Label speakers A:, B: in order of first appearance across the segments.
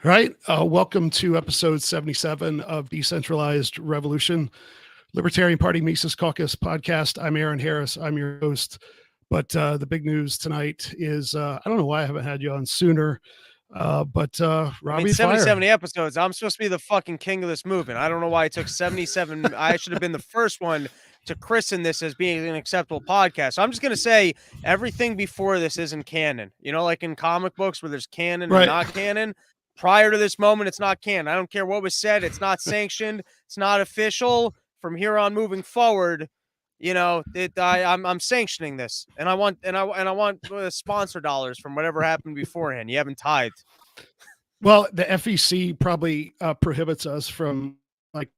A: Right. Welcome to episode 77 of Decentralized Revolution, Libertarian Party Mises Caucus podcast. I'm Aaron Harris. I'm your host. But the big news tonight is I don't know why I haven't had you on sooner, but Robbie,
B: 70 episodes. I'm supposed to be the fucking king of this movement. I don't know why it took 77. I should have been the first one to christen this as being an acceptable podcast. So I'm just going to say everything before this isn't canon. You know, like in comic books where there's canon and not canon. Prior to this moment, it's not canon. I don't care what was said. It's not sanctioned. It's not official. From here on moving forward, you know, I'm sanctioning this, and I want sponsor dollars from whatever happened beforehand. You haven't tithed.
A: Well, the FEC probably prohibits us from like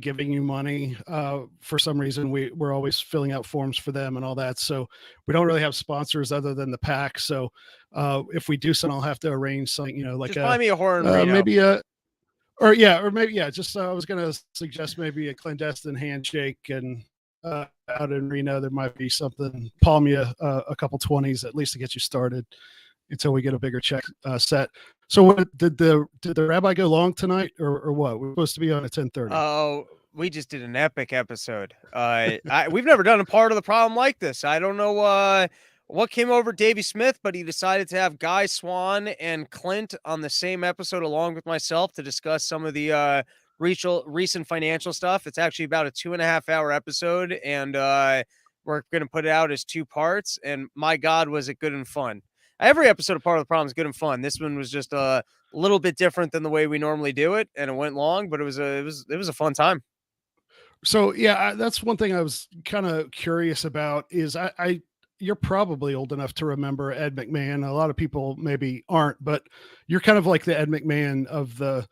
A: giving you money. For some reason, we're always filling out forms for them and all that. So we don't really have sponsors other than the PAC. So if we do something, I'll have to arrange something, like
B: just buy me a horn, Reno.
A: maybe just I was going to suggest maybe a clandestine handshake, and out in Reno there might be something. Palm you a couple 20s at least to get you started until we get a bigger check set. So what did the rabbi go long tonight or what? We're supposed to be on at 10:30.
B: Oh, we just did an epic episode. We've never done a part of the problem like this. I don't know what came over Davey Smith, but he decided to have Guy Swan and Clint on the same episode along with myself to discuss some of the recent financial stuff. It's actually about a 2.5-hour episode, and we're going to put it out as 2 parts. And my God, was it good and fun. Every episode of Part of the Problem is good and fun. This one was just a little bit different than the way we normally do it, and it went long, but it was a fun time.
A: So yeah, that's one thing I was kind of curious about. Is you're probably old enough to remember Ed McMahon. A lot of people maybe aren't, but you're kind of like the Ed McMahon of the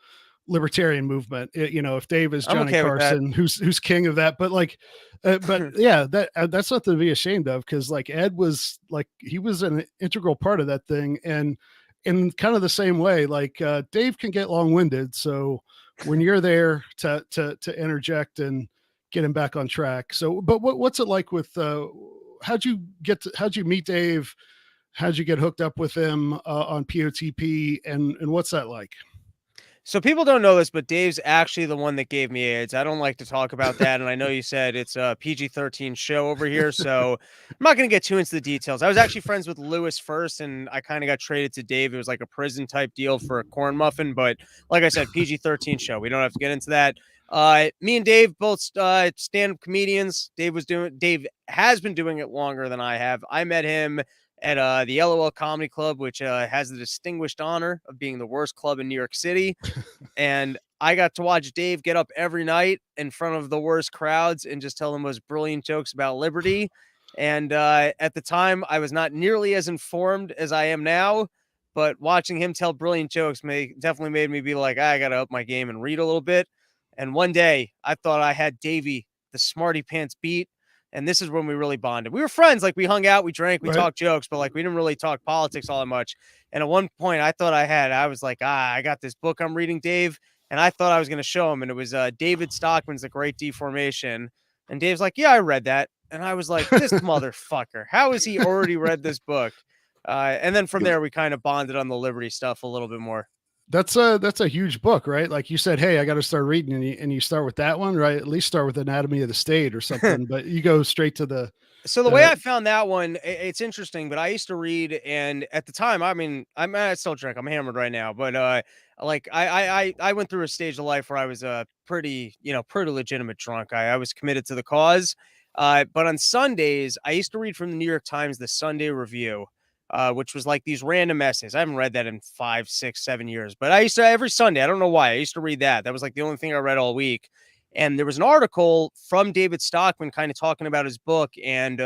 A: libertarian movement. If Dave is Johnny Carson, who's king of that, but yeah, that's nothing to be ashamed of, because like Ed was he was an integral part of that thing, and in kind of the same way, Dave can get long-winded, so when you're there to interject and get him back on track. So, but what's it like with how'd you meet Dave? How'd you get hooked up with him on POTP, and what's that like?
B: So people don't know this, but Dave's actually the one that gave me AIDS. I don't like to talk about that, and I know you said it's a PG-13 show over here, so I'm not going to get too into the details. I was actually friends with Lewis first, and I kind of got traded to Dave. It was like a prison-type deal for a corn muffin, but like I said, PG-13 show. We don't have to get into that. Me and Dave both stand-up comedians. Dave has been doing it longer than I have. I met him at the LOL Comedy Club, which has the distinguished honor of being the worst club in New York City. And I got to watch Dave get up every night in front of the worst crowds and just tell them most brilliant jokes about liberty. And at the time, I was not nearly as informed as I am now, but watching him tell brilliant jokes definitely made me be like, I got to up my game and read a little bit. And one day, I thought I had Davey, the smarty pants, beat. And this is when we really bonded. We were friends. We hung out, we drank, we talked jokes, but we didn't really talk politics all that much. And at one point I thought I was like, I got this book I'm reading, Dave. And I thought I was going to show him. And it was David Stockman's The Great Deformation. And Dave's like, yeah, I read that. And I was like, this motherfucker, how has he already read this book? And then from there, we kind of bonded on the liberty stuff a little bit more.
A: That's a huge book, right? Like you said, hey, I got to start reading, and you start with that one, right? At least start with Anatomy of the State or something, but you go straight to the.
B: So the way I found that one, it's interesting, but I used to read, and at the time, I still drink. I'm hammered right now, but I went through a stage of life where I was a pretty legitimate drunk. I was committed to the cause. But on Sundays, I used to read from the New York Times, the Sunday Review. Which was like these random essays. I haven't read that in 5, 6, 7 years, but I used to every Sunday. I don't know why. I used to read that. That was like the only thing I read all week. And there was an article from David Stockman kind of talking about his book. And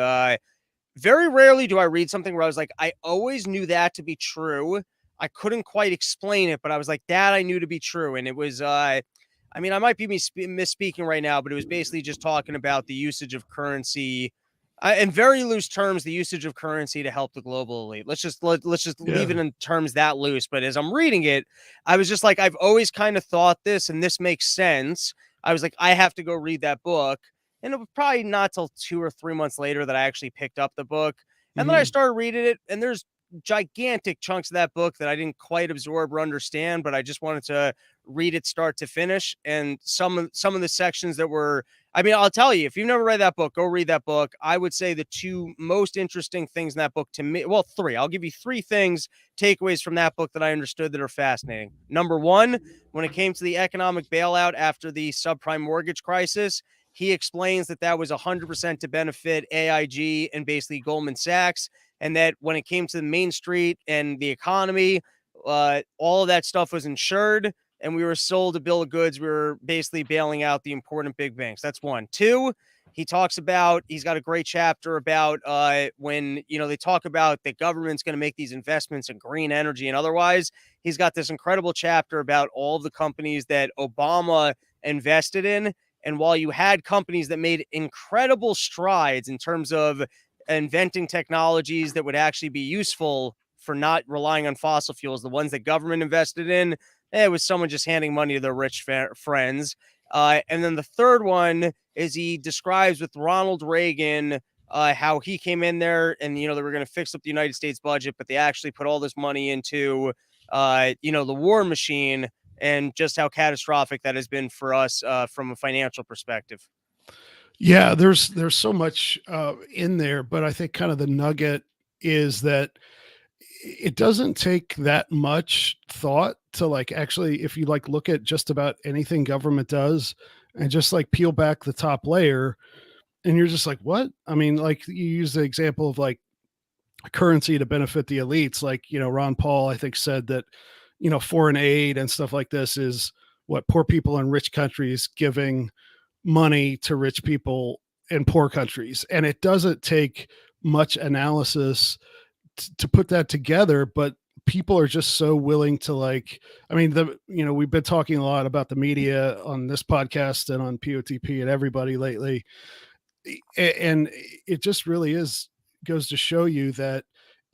B: very rarely do I read something where I was like, I always knew that to be true. I couldn't quite explain it, but I was like, that I knew to be true. And it was, I might be misspeaking right now, but it was basically just talking about the usage of currency. In very loose terms, the usage of currency to help the global elite. Let's just leave it in terms that loose. But as I'm reading it, I was just like, I've always kind of thought this, and this makes sense. I was like, I have to go read that book. And it was probably not till 2 or 3 months later that I actually picked up the book. And then I started reading it, and there's gigantic chunks of that book that I didn't quite absorb or understand, but I just wanted to read it start to finish. And some of the sections that were, I mean, I'll tell you, if you've never read that book, go read that book. I would say the two most interesting things in that book to me, well, three. I'll give you three things, takeaways from that book that I understood that are fascinating. Number one, when it came to the economic bailout after the subprime mortgage crisis, he explains that that was 100% to benefit AIG and basically Goldman Sachs, and that when it came to the Main Street and the economy, all of that stuff was insured, and we were sold a bill of goods. We were basically bailing out the important big banks. That's one. Two, he talks about, he's got a great chapter about when, they talk about the government's going to make these investments in green energy and otherwise. He's got this incredible chapter about all of the companies that Obama invested in. And while you had companies that made incredible strides in terms of inventing technologies that would actually be useful for not relying on fossil fuels, the ones that government invested in, it was someone just handing money to their rich friends. And then the third one is he describes with Ronald Reagan how he came in there and, they were going to fix up the United States budget, but they actually put all this money into, the war machine, and just how catastrophic that has been for us from a financial perspective.
A: Yeah, there's so much in there, but I think kind of the nugget is that it doesn't take that much thought to like actually, if you like look at just about anything government does and just like peel back the top layer, and you're just like, what? I mean, like you use the example of like currency to benefit the elites. Like, Ron Paul, I think, said that, foreign aid and stuff like this is what poor people in rich countries giving money to rich people in poor countries. And it doesn't take much analysis to put that together, but people are just so willing to like, I mean, we've been talking a lot about the media on this podcast and on POTP and everybody lately. And it just really goes to show you that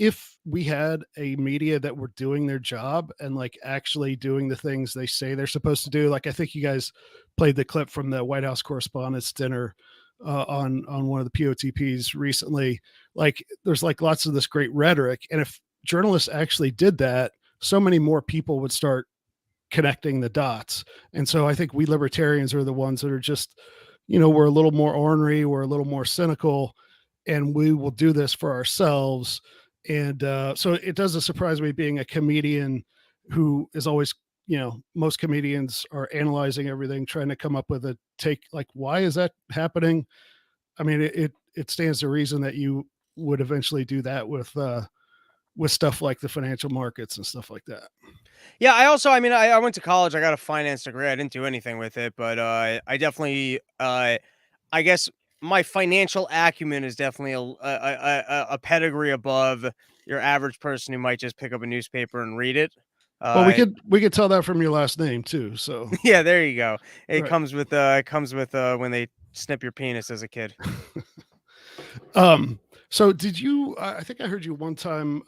A: if we had a media that were doing their job and like actually doing the things they say they're supposed to do, like I think you guys played the clip from the White House Correspondents' Dinner on one of the POTPs recently. Like there's like lots of this great rhetoric, and if journalists actually did that, so many more people would start connecting the dots. And so I think we libertarians are the ones that are just, we're a little more ornery, we're a little more cynical, and we will do this for ourselves. And so it doesn't surprise me, being a comedian who is always, most comedians are analyzing everything, trying to come up with a take, like, why is that happening? I mean, it stands to reason that you would eventually do that with stuff like the financial markets and stuff like that.
B: Yeah, I went to college. I got a finance degree. I didn't do anything with it, but I definitely, I guess my financial acumen is definitely a pedigree above your average person who might just pick up a newspaper and read it.
A: Well, we could tell that from your last name too. So
B: yeah, there you go. It
A: right.
B: comes with when they snip your penis as a kid.
A: So did you? I think I heard you one time.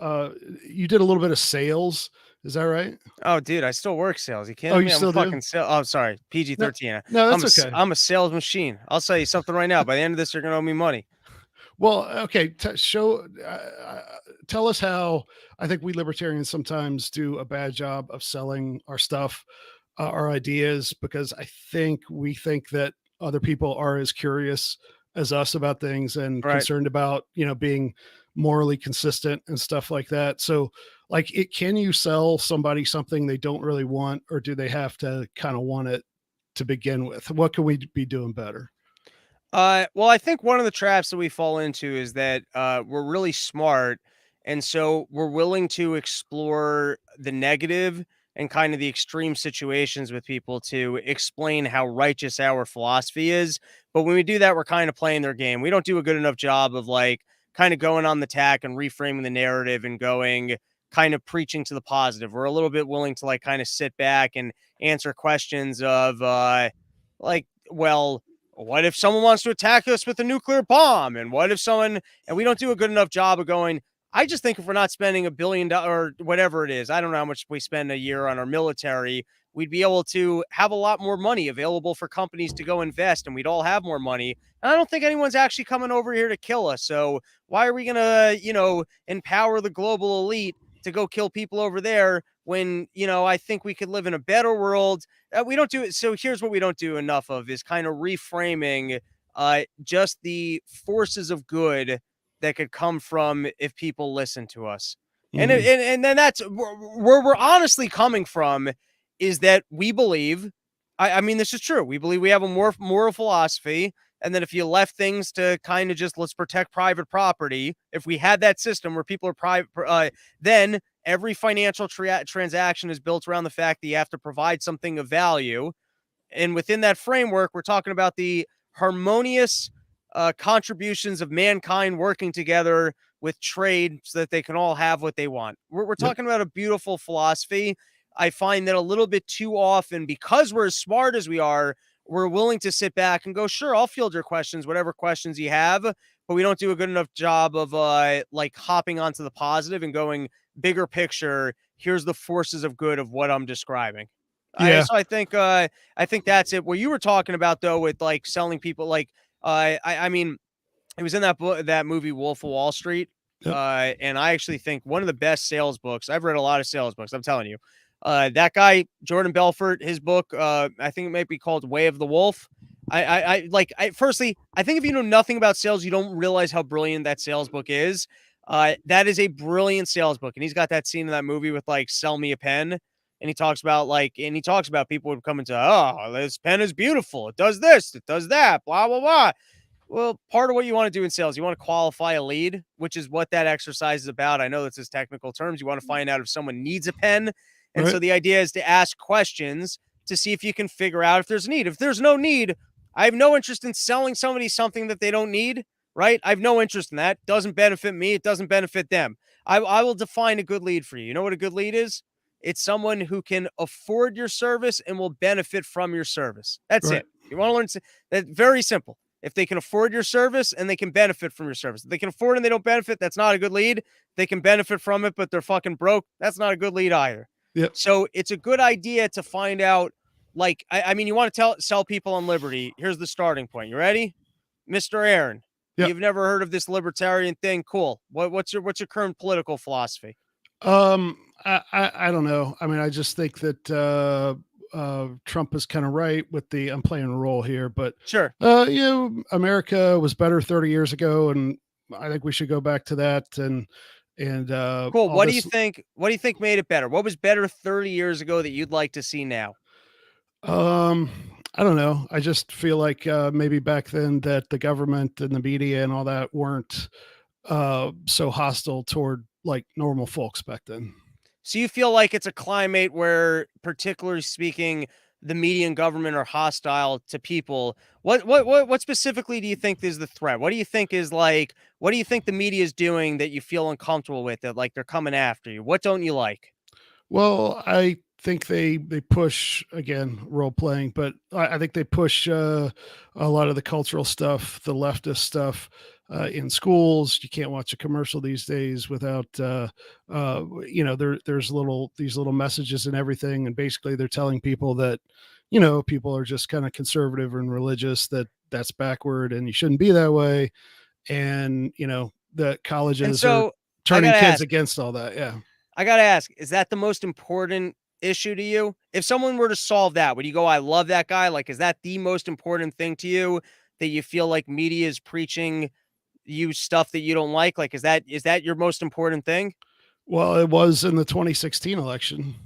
A: You did a little bit of sales. Is that right?
B: Oh, dude, I still work sales. You kidding
A: Oh,
B: me?
A: you
B: I'm
A: still
B: a
A: do?
B: fucking sales. Oh, sorry, PG-13.
A: No, that's okay.
B: I'm a sales machine. I'll tell you something right now. By the end of this, you're gonna owe me money.
A: Well, okay. Tell us how. I think we libertarians sometimes do a bad job of selling our stuff, our ideas, because we think that other people are as curious as us about things and
B: Right.
A: concerned about, being morally consistent and stuff like that. So like can you sell somebody something they don't really want, or do they have to kind of want it to begin with? What can we be doing better?
B: Well, I think one of the traps that we fall into is that we're really smart, and so we're willing to explore the negative and kind of the extreme situations with people to explain how righteous our philosophy is. But when we do that, we're kind of playing their game. We don't do a good enough job of like kind of going on the tack and reframing the narrative and going kind of preaching to the positive. We're a little bit willing to like kind of sit back and answer questions of like, well, what if someone wants to attack us with a nuclear bomb? And what if and we don't do a good enough job of going, I just think if we're not spending $1 billion or whatever it is, I don't know how much we spend a year on our military. we'd be able to have a lot more money available for companies to go invest, and we'd all have more money. And I don't think anyone's actually coming over here to kill us. So why are we going to, empower the global elite to go kill people over there when, I think we could live in a better world? We don't do it. So here's what we don't do enough of is kind of reframing just the forces of good that could come from if people listen to us. And then that's where we're honestly coming from, is that we believe, I mean, this is true. We believe we have a more moral philosophy. And then if you left things to kind of just let's protect private property, if we had that system where people are private, then every financial transaction is built around the fact that you have to provide something of value. And within that framework, we're talking about the harmonious contributions of mankind working together with trade so that they can all have what they want. We're talking about a beautiful philosophy. I find that a little bit too often, because we're as smart as we are, we're willing to sit back and go, sure, I'll field your questions, whatever questions you have, but we don't do a good enough job of like hopping onto the positive and going bigger picture. Here's the forces of good of what I'm describing.
A: Yeah.
B: So I think that's it. What you were talking about though, with like selling people, like I mean, it was in that movie Wolf of Wall Street.
A: Yep.
B: And I actually think one of the best sales books. I've read a lot of sales books, I'm telling you. That guy, Jordan Belfort, his book, I think it might be called Way of the Wolf. Firstly, I think if you know nothing about sales, you don't realize how brilliant that sales book is. That is a brilliant sales book. And he's got that scene in that movie with like, sell me a pen. And he talks about people would come into, oh, this pen is beautiful. It does this, it does that, blah, blah, blah. Well, part of what you want to do in sales, you want to qualify a lead, which is what that exercise is about. I know that's his technical terms. You want to find out if someone needs a pen. And so the idea is to ask questions to see if you can figure out if there's a need. If there's no need, I have no interest in selling somebody something that they don't need, right? I have no interest in that. Doesn't benefit me. It doesn't benefit them. I will define a good lead for you. You know what a good lead is? It's someone who can afford your service and will benefit from your service. That's it. You want to learn that? Very simple. If they can afford your service and they can benefit from your service, if they can afford and they don't benefit, that's not a good lead. They can benefit from it, but they're fucking broke. That's not a good lead either.
A: Yep.
B: So it's a good idea to find out, like, I mean, you want to sell people on liberty. Here's the starting point. You ready? Mr. Aaron, You've never heard of this libertarian thing. Cool. What's your current political philosophy?
A: I don't know. I mean, I just think that Trump is kind of right with the, I'm playing a role here, but
B: sure.
A: America was better 30 years ago. And I think we should go back to that. And
B: cool. What do you think made it better? What was better 30 years ago that you'd like to see now?
A: I don't know. I just feel like maybe back then that the government and the media and all that weren't so hostile toward like normal folks back then.
B: So you feel like it's a climate where, particularly speaking, the media and government are hostile to people. What specifically do you think is the threat? What do you think is like, what do you think the media is doing that you feel uncomfortable with, that like they're coming after you? What don't you like?
A: Well, I think they push, again, role playing, but I think they push a lot of the cultural stuff, the leftist stuff in schools. You can't watch a commercial these days without, there's these little messages and everything. And basically they're telling people that, people are just kind of conservative and religious, that's backward and you shouldn't be that way. And, the colleges are turning kids against all that. Yeah.
B: I got to ask, is that the most important issue to you? If someone were to solve that, would you go, I love that guy? Like, is that the most important thing to you, that you feel like media is preaching you stuff that you don't like? Like, is that your most important thing?
A: Well, it was in the 2016 election.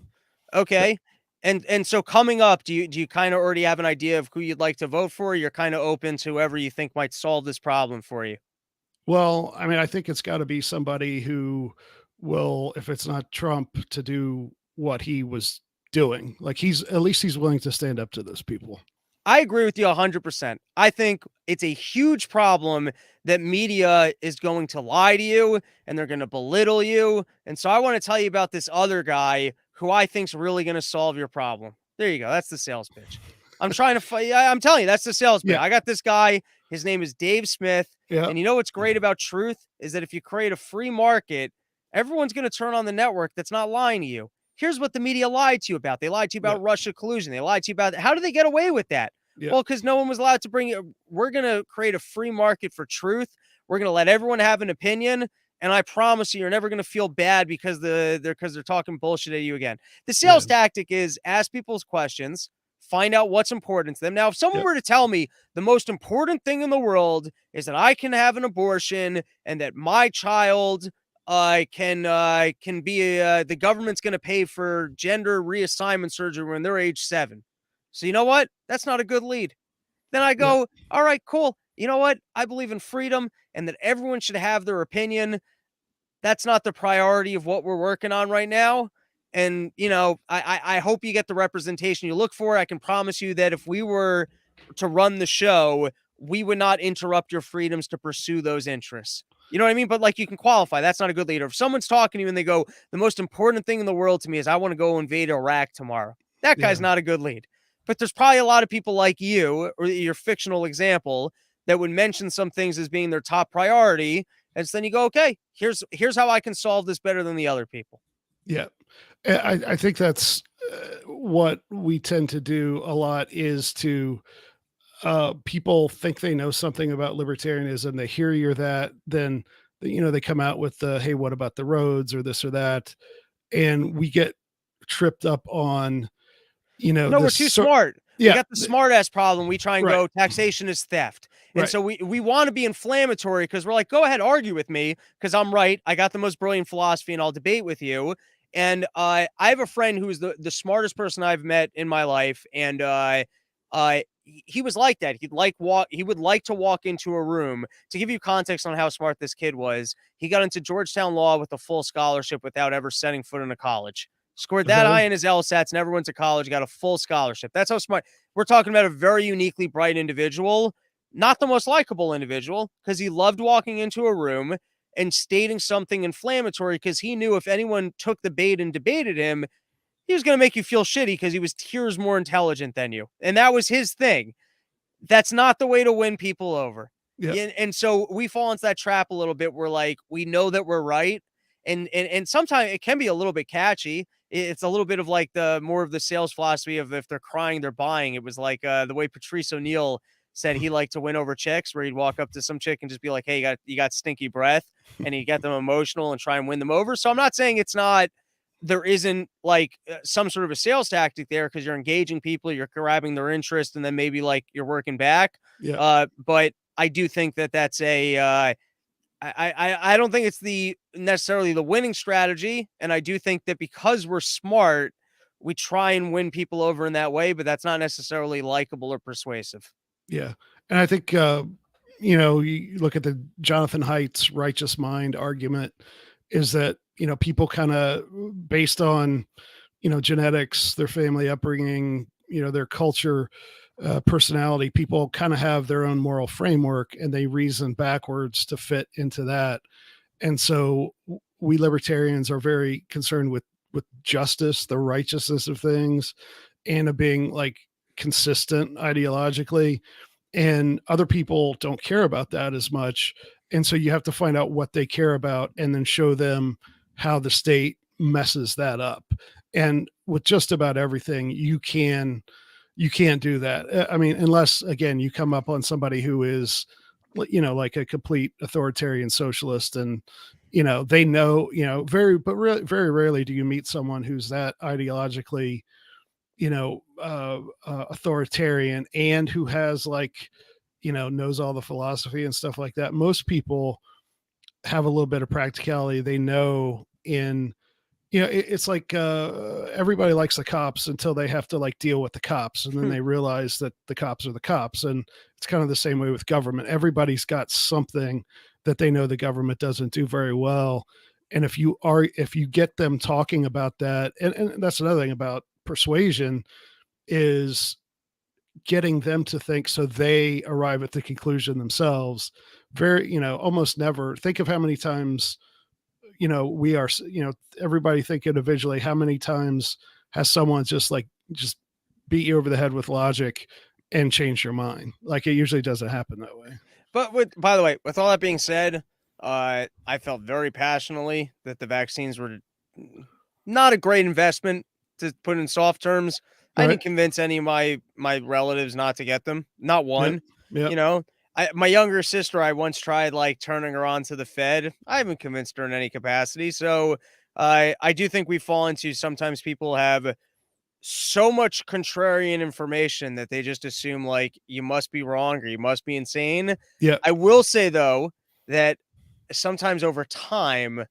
B: Okay. And so coming up, do you kind of already have an idea of who you'd like to vote for? Or you're kind of open to whoever you think might solve this problem for you?
A: Well, I mean, I think it's got to be somebody who will, if it's not Trump, to do what he was doing. Like at least he's willing to stand up to those people.
B: I agree with you 100%. I think it's a huge problem that media is going to lie to you and they're going to belittle you. And so I want to tell you about this other guy who I think's really going to solve your problem. There you go. That's the sales pitch. I'm trying to I'm telling you, that's the sales pitch. Yeah. I got this guy. His name is Dave Smith. Yeah. And you know what's great about truth is that if you create a free market, everyone's going to turn on the network that's not lying to you. here's what the media lied to you about. They lied to you about Russia collusion. They lied to you about how do they get away with that? Well, because no one was allowed to bring it. We're going to create a free market for truth. We're going to let everyone have an opinion. And I promise you're never going to feel bad because they're talking bullshit at you again. The sales tactic is ask people's questions, find out what's important to them. Now, if someone were to tell me the most important thing in the world is that I can have an abortion and that my child can be the government's going to pay for gender reassignment surgery when they're age 7. So you know what? That's not a good lead. Then I go, all right, cool. You know what? I believe in freedom and that everyone should have their opinion. That's not the priority of what we're working on right now. And, you know, I hope you get the representation you look for. I can promise you that if we were to run the show, we would not interrupt your freedoms to pursue those interests. You know what I mean? But like, you can qualify. That's not a good leader. If someone's talking to you and they go, the most important thing in the world to me is I want to go invade Iraq tomorrow. That guy's not a good lead. But there's probably a lot of people like you or your fictional example that would mention some things as being their top priority. And so then you go, okay, here's how I can solve this better than the other people.
A: Yeah. I think that's what we tend to do a lot is to people think they know something about libertarianism. They hear you're that, then, you know, they come out with the, hey, what about the roads or this or that? And we get tripped up on, you know,
B: no, we're too smart.
A: Yeah.
B: We got the smart ass problem. We try and go, taxation is theft. And so we want to be inflammatory because we're like, go ahead, argue with me because I'm right. I got the most brilliant philosophy and I'll debate with you. And I have a friend who's the smartest person I've met in my life. And he was like that. He would like to walk into a room. To give you context on how smart this kid was, he got into Georgetown Law with a full scholarship without ever setting foot in a college. Scored that high in his LSATs, never went to college, got a full scholarship. That's how smart. We're talking about a very uniquely bright individual, not the most likable individual, because he loved walking into a room and stating something inflammatory because he knew if anyone took the bait and debated him, he was going to make you feel shitty because he was tiers more intelligent than you. And that was his thing. That's not the way to win people over. Yeah. And so we fall into that trap a little bit. We're like, we know that we're right. And sometimes it can be a little bit catchy. It's a little bit of like more of the sales philosophy of if they're crying, they're buying. It was like the way Patrice O'Neill said he liked to win over chicks, where he'd walk up to some chick and just be like, hey, you got stinky breath, and he'd get them emotional and try and win them over. So I'm not saying there isn't like some sort of a sales tactic there because you're engaging people, you're grabbing their interest, and then maybe like you're working back. Yeah. But I do think that's I don't think it's necessarily the winning strategy. And I do think that because we're smart, we try and win people over in that way, but that's not necessarily likable or persuasive.
A: Yeah. And I think, you know, you look at the Jonathan Haidt's righteous mind argument is that, you know, people kind of based on, you know, genetics, their family upbringing, you know, their culture, personality, people kind of have their own moral framework and they reason backwards to fit into that. And so we libertarians are very concerned with justice, the righteousness of things, and of being like consistent ideologically. And other people don't care about that as much. And so you have to find out what they care about and then show them how the state messes that up. And with just about everything, you can't do that. I mean, unless again, you come up on somebody who is, you know, like a complete authoritarian socialist and, you know, they know, you know, very rarely do you meet someone who's that ideologically, you know, authoritarian and who has like, you know, knows all the philosophy and stuff like that. Most people have a little bit of practicality. They know you know, it's like everybody likes the cops until they have to like deal with the cops. And then they realize that the cops are the cops. And it's kind of the same way with government. Everybody's got something that they know the government doesn't do very well. And if you get them talking about that, and that's another thing about persuasion is getting them to think so they arrive at the conclusion themselves. Very, you know, almost never. Think of how many times, you know, we are, you know, everybody think individually, how many times has someone just beat you over the head with logic and change your mind? Like it usually doesn't happen that way.
B: But by the way, with all that being said, I felt very passionately that the vaccines were not a great investment, to put in soft terms. I
A: Right.
B: didn't convince any of my relatives not to get them. Not
A: Yep.
B: one.
A: Yep.
B: You know, my younger sister, I once tried like turning her on to the Fed. I haven't convinced her in any capacity. So I do think we fall into, sometimes people have so much contrarian information that they just assume like you must be wrong or you must be insane.
A: Yep.
B: I will say though that sometimes over time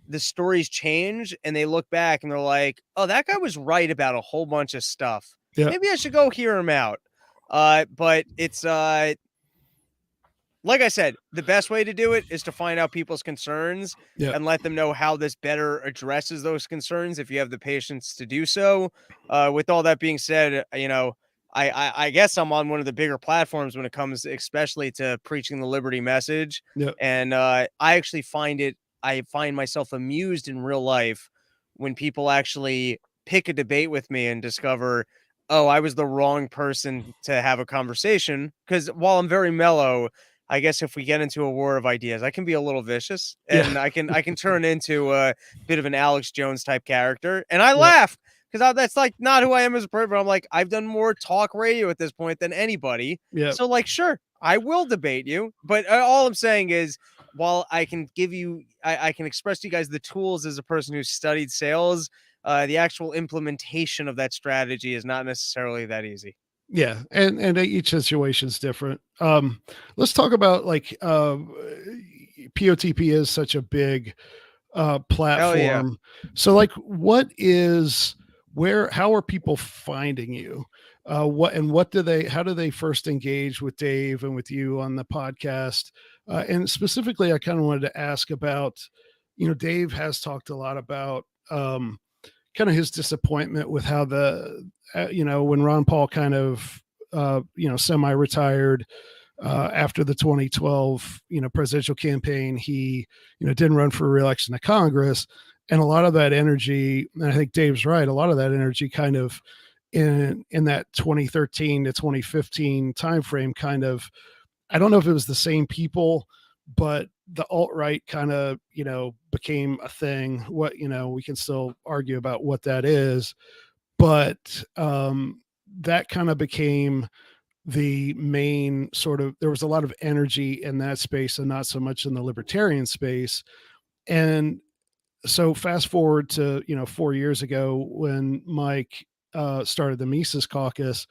B: the stories change and they look back and they're like, "Oh, that guy was right about a whole bunch of stuff.
A: Yep.
B: Maybe I should go hear him out." But it's like I said, the best way to do it is to find out people's concerns
A: Yep.
B: and let them know how this better addresses those concerns if you have the patience to do so. With all that being said, I guess I'm on one of the bigger platforms when it comes especially to preaching the liberty message.
A: Yep.
B: And I actually I find myself amused in real life when people actually pick a debate with me and discover, oh, I was the wrong person to have a conversation. Because while I'm very mellow, I guess if we get into a war of ideas, I can be a little vicious
A: Yeah.
B: and I can turn into a bit of an Alex Jones type character. And I
A: Yep.
B: laugh because that's like not who I am as a person. I'm like, I've done more talk radio at this point than anybody.
A: Yep.
B: So like, sure, I will debate you. But all I'm saying is, while I can give you, I can express to you guys the tools as a person who studied sales, the actual implementation of that strategy is not necessarily that easy.
A: Yeah, and each situation is different. Let's talk about like POTP is such a big
B: Hell yeah.
A: platform. So like what is where how are people finding you? What do they how do they first engage with Dave and with you on the podcast? And specifically I kind of wanted to ask about, Dave has talked a lot about kind of his disappointment with how when Ron Paul kind of semi-retired after the 2012 presidential campaign. He didn't run for re-election to Congress, and a lot of that energy, and I think Dave's right, a lot of that energy kind of in that 2013 to 2015 timeframe kind of, I don't know if it was the same people, but the alt-right kind of, became a thing. What, we can still argue about what that is, but that kind of became the main sort of, there was a lot of energy in that space and not so much in the libertarian space. And so fast forward to, 4 years ago when Mike started the Mises Caucus,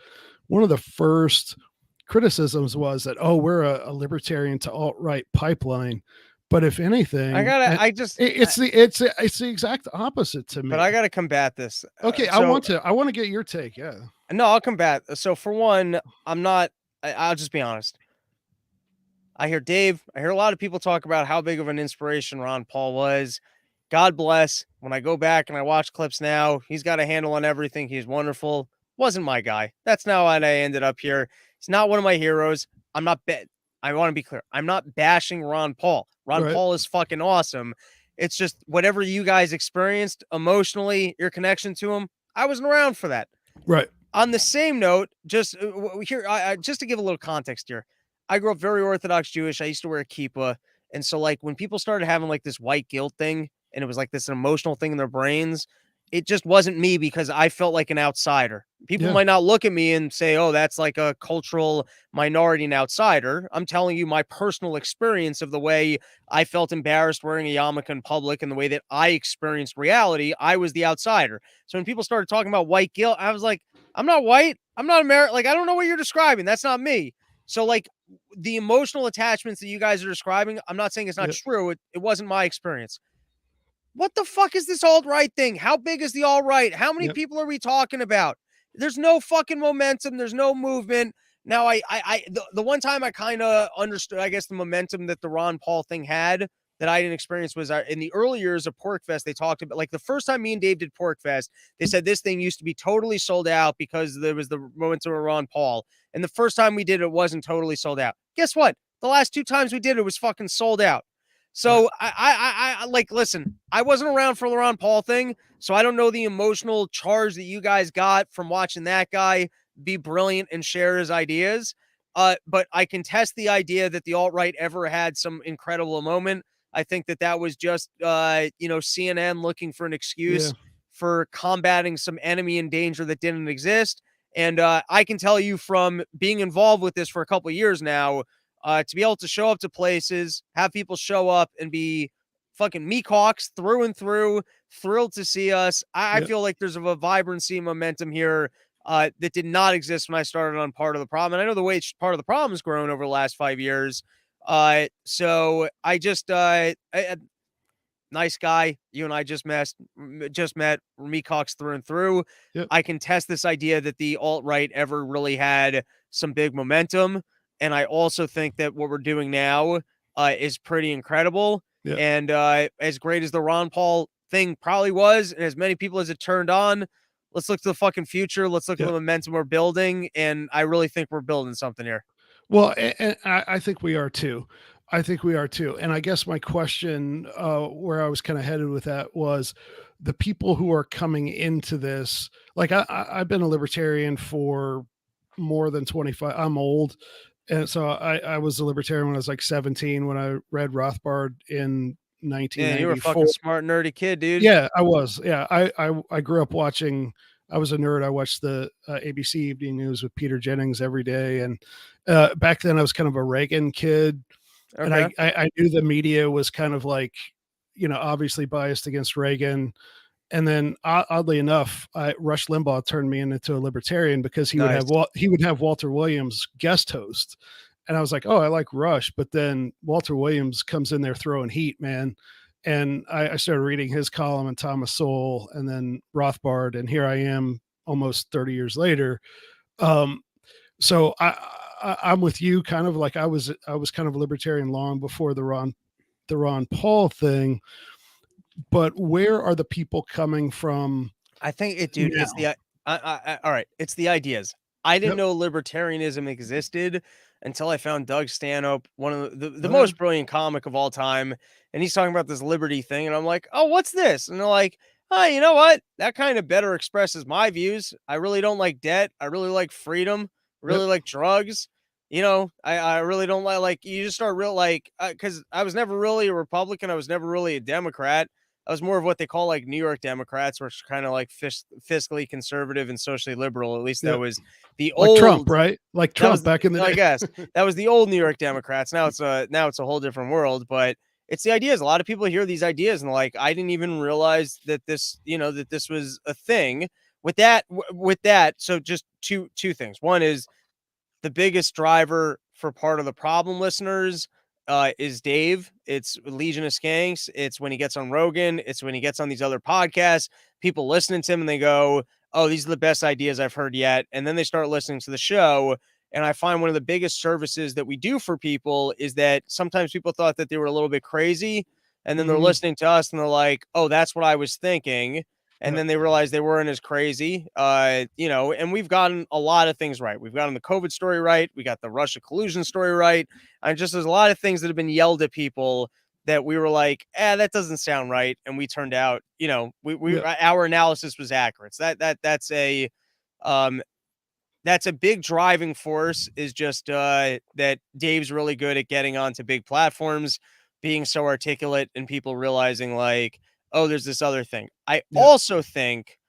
A: one of the first criticisms was that, oh, we're a libertarian to alt-right pipeline. But if
B: I
A: anything,
B: gotta, I just,
A: it's the exact opposite to
B: but
A: me.
B: I gotta combat this.
A: Okay, I
B: So
A: want to get your take. Yeah.
B: no, I'll combat. So for one, I'm not. I'll just be honest. I hear Dave. I hear a lot of people talk about how big of an inspiration Ron Paul was. God bless. When I go back and I watch clips now, he's got a handle on everything. He's wonderful. Wasn't my guy. That's not why I ended up here. He's not one of my heroes. I'm not I want to be clear. I'm not bashing Ron Paul. Ron
A: Right.
B: Paul is fucking awesome. It's just whatever you guys experienced emotionally, your connection to him. I wasn't around for that.
A: Right.
B: On the same note, just here, just to give a little context here, I grew up very Orthodox Jewish. I used to wear a kippah, and so like when people started having like this white guilt thing, and it was like this emotional thing in their brains, it just wasn't me because I felt like an outsider. People
A: Yeah.
B: might not look at me and say, "Oh, that's like a cultural minority and outsider." I'm telling you my personal experience of the way I felt embarrassed wearing a yarmulke in public and the way that I experienced reality. I was the outsider. So when people started talking about white guilt, I was like, I'm not white. I'm not American. Like, I don't know what you're describing. That's not me. So, like, the emotional attachments that you guys are describing, I'm not saying it's not
A: Yeah.
B: true. It wasn't my experience. What the fuck is this alt-right thing? How big is the alt-right? How many
A: Yep.
B: people are we talking about? There's no fucking momentum. There's no movement. Now, the one time I kind of understood, I guess, the momentum that the Ron Paul thing had that I didn't experience was in the early years of PorcFest. They talked about, like, the first time me and Dave did PorcFest, they said this thing used to be totally sold out because there was the momentum of Ron Paul. And the first time we did it wasn't totally sold out. Guess what? The last two times we did it was fucking sold out. So
A: Right.
B: I like, listen, I wasn't around for the Ron Paul thing, so I don't know the emotional charge that you guys got from watching that guy be brilliant and share his ideas. But I contest the idea that the alt-right ever had some incredible moment. I think that was just, CNN looking for an
A: Yeah.
B: excuse for combating some enemy and danger that didn't exist. And I can tell you from being involved with this for a couple of years now, to be able to show up to places, have people show up and be fucking me Caucs through and through, thrilled to see us. I
A: Yep.
B: feel like there's a vibrancy and momentum here that did not exist when I started on Part of the Problem. And I know the way Part of the Problem has grown over the last 5 years. So I just, nice guy. You and I just met me Caucs through and through.
A: Yep.
B: I can test this idea that the alt-right ever really had some big momentum. And I also think that what we're doing now is pretty incredible.
A: Yep.
B: And as great as the Ron Paul thing probably was, and as many people as it turned on, let's look to the fucking future. Let's look at the momentum we're building. And I really think we're building something here.
A: Well, and I think we are too. I think we are too. And I guess my question, where I was kind of headed with that, was the people who are coming into this. Like I've been a libertarian for more than 25. I'm old. And so I was a libertarian when I was like 17, when I read Rothbard in 1994.
B: Yeah, you were a fucking smart, nerdy kid, dude.
A: Yeah, I was. Yeah, I grew up watching. I was a nerd. I watched the ABC Evening News with Peter Jennings every day, and back then I was kind of a Reagan kid, and I knew the media was kind of like, obviously biased against Reagan. And then oddly enough, Rush Limbaugh turned me into a libertarian because he would have Walter Williams guest host, and I was like, oh, I like Rush, but then Walter Williams comes in there throwing heat, man. And I started reading his column and Thomas Sowell and then Rothbard, and here I am almost 30 years later. So I'm with you, kind of like I was kind of a libertarian long before the Ron Paul thing. But where are the people coming from?
B: I think dude, it's the all right, it's the ideas. I didn't know libertarianism existed until I found Doug Stanhope, one of the most brilliant comic of all time, and he's talking about this liberty thing, and I'm like, oh, what's this? And they're like, oh, you know what? That kind of better expresses my views. I really don't like debt. I really like freedom. I really like drugs. I really don't like you just start because I was never really a Republican. I was never really a Democrat. I was more of what they call like New York Democrats, which are kind of like fiscally conservative and socially liberal. At least that was the old
A: Trump, right? Like Trump back in the day.
B: I guess that was the old New York Democrats. Now it's a whole different world. But it's the ideas. A lot of people hear these ideas and like, I didn't even realize that this was a thing. With that. So just two things. One is the biggest driver for Part of the Problem listeners is Dave. It's Legion of Skanks. It's when he gets on Rogan. It's when he gets on these other podcasts. People listening to him and they go, oh, these are the best ideas I've heard yet. And then they start listening to the show. And I find one of the biggest services that we do for people is that sometimes people thought that they were a little bit crazy. And then they're listening to us and they're like, oh, that's what I was thinking. And then they realize they weren't as crazy, and we've gotten a lot of things right. We've gotten the COVID story right. We got the Russia collusion story right. And just there's a lot of things that have been yelled at people that we were like, that doesn't sound right. And we turned out, our analysis was accurate. So that's a big driving force, is just that Dave's really good at getting onto big platforms, being so articulate, and people realizing like, oh, there's this other thing. I also think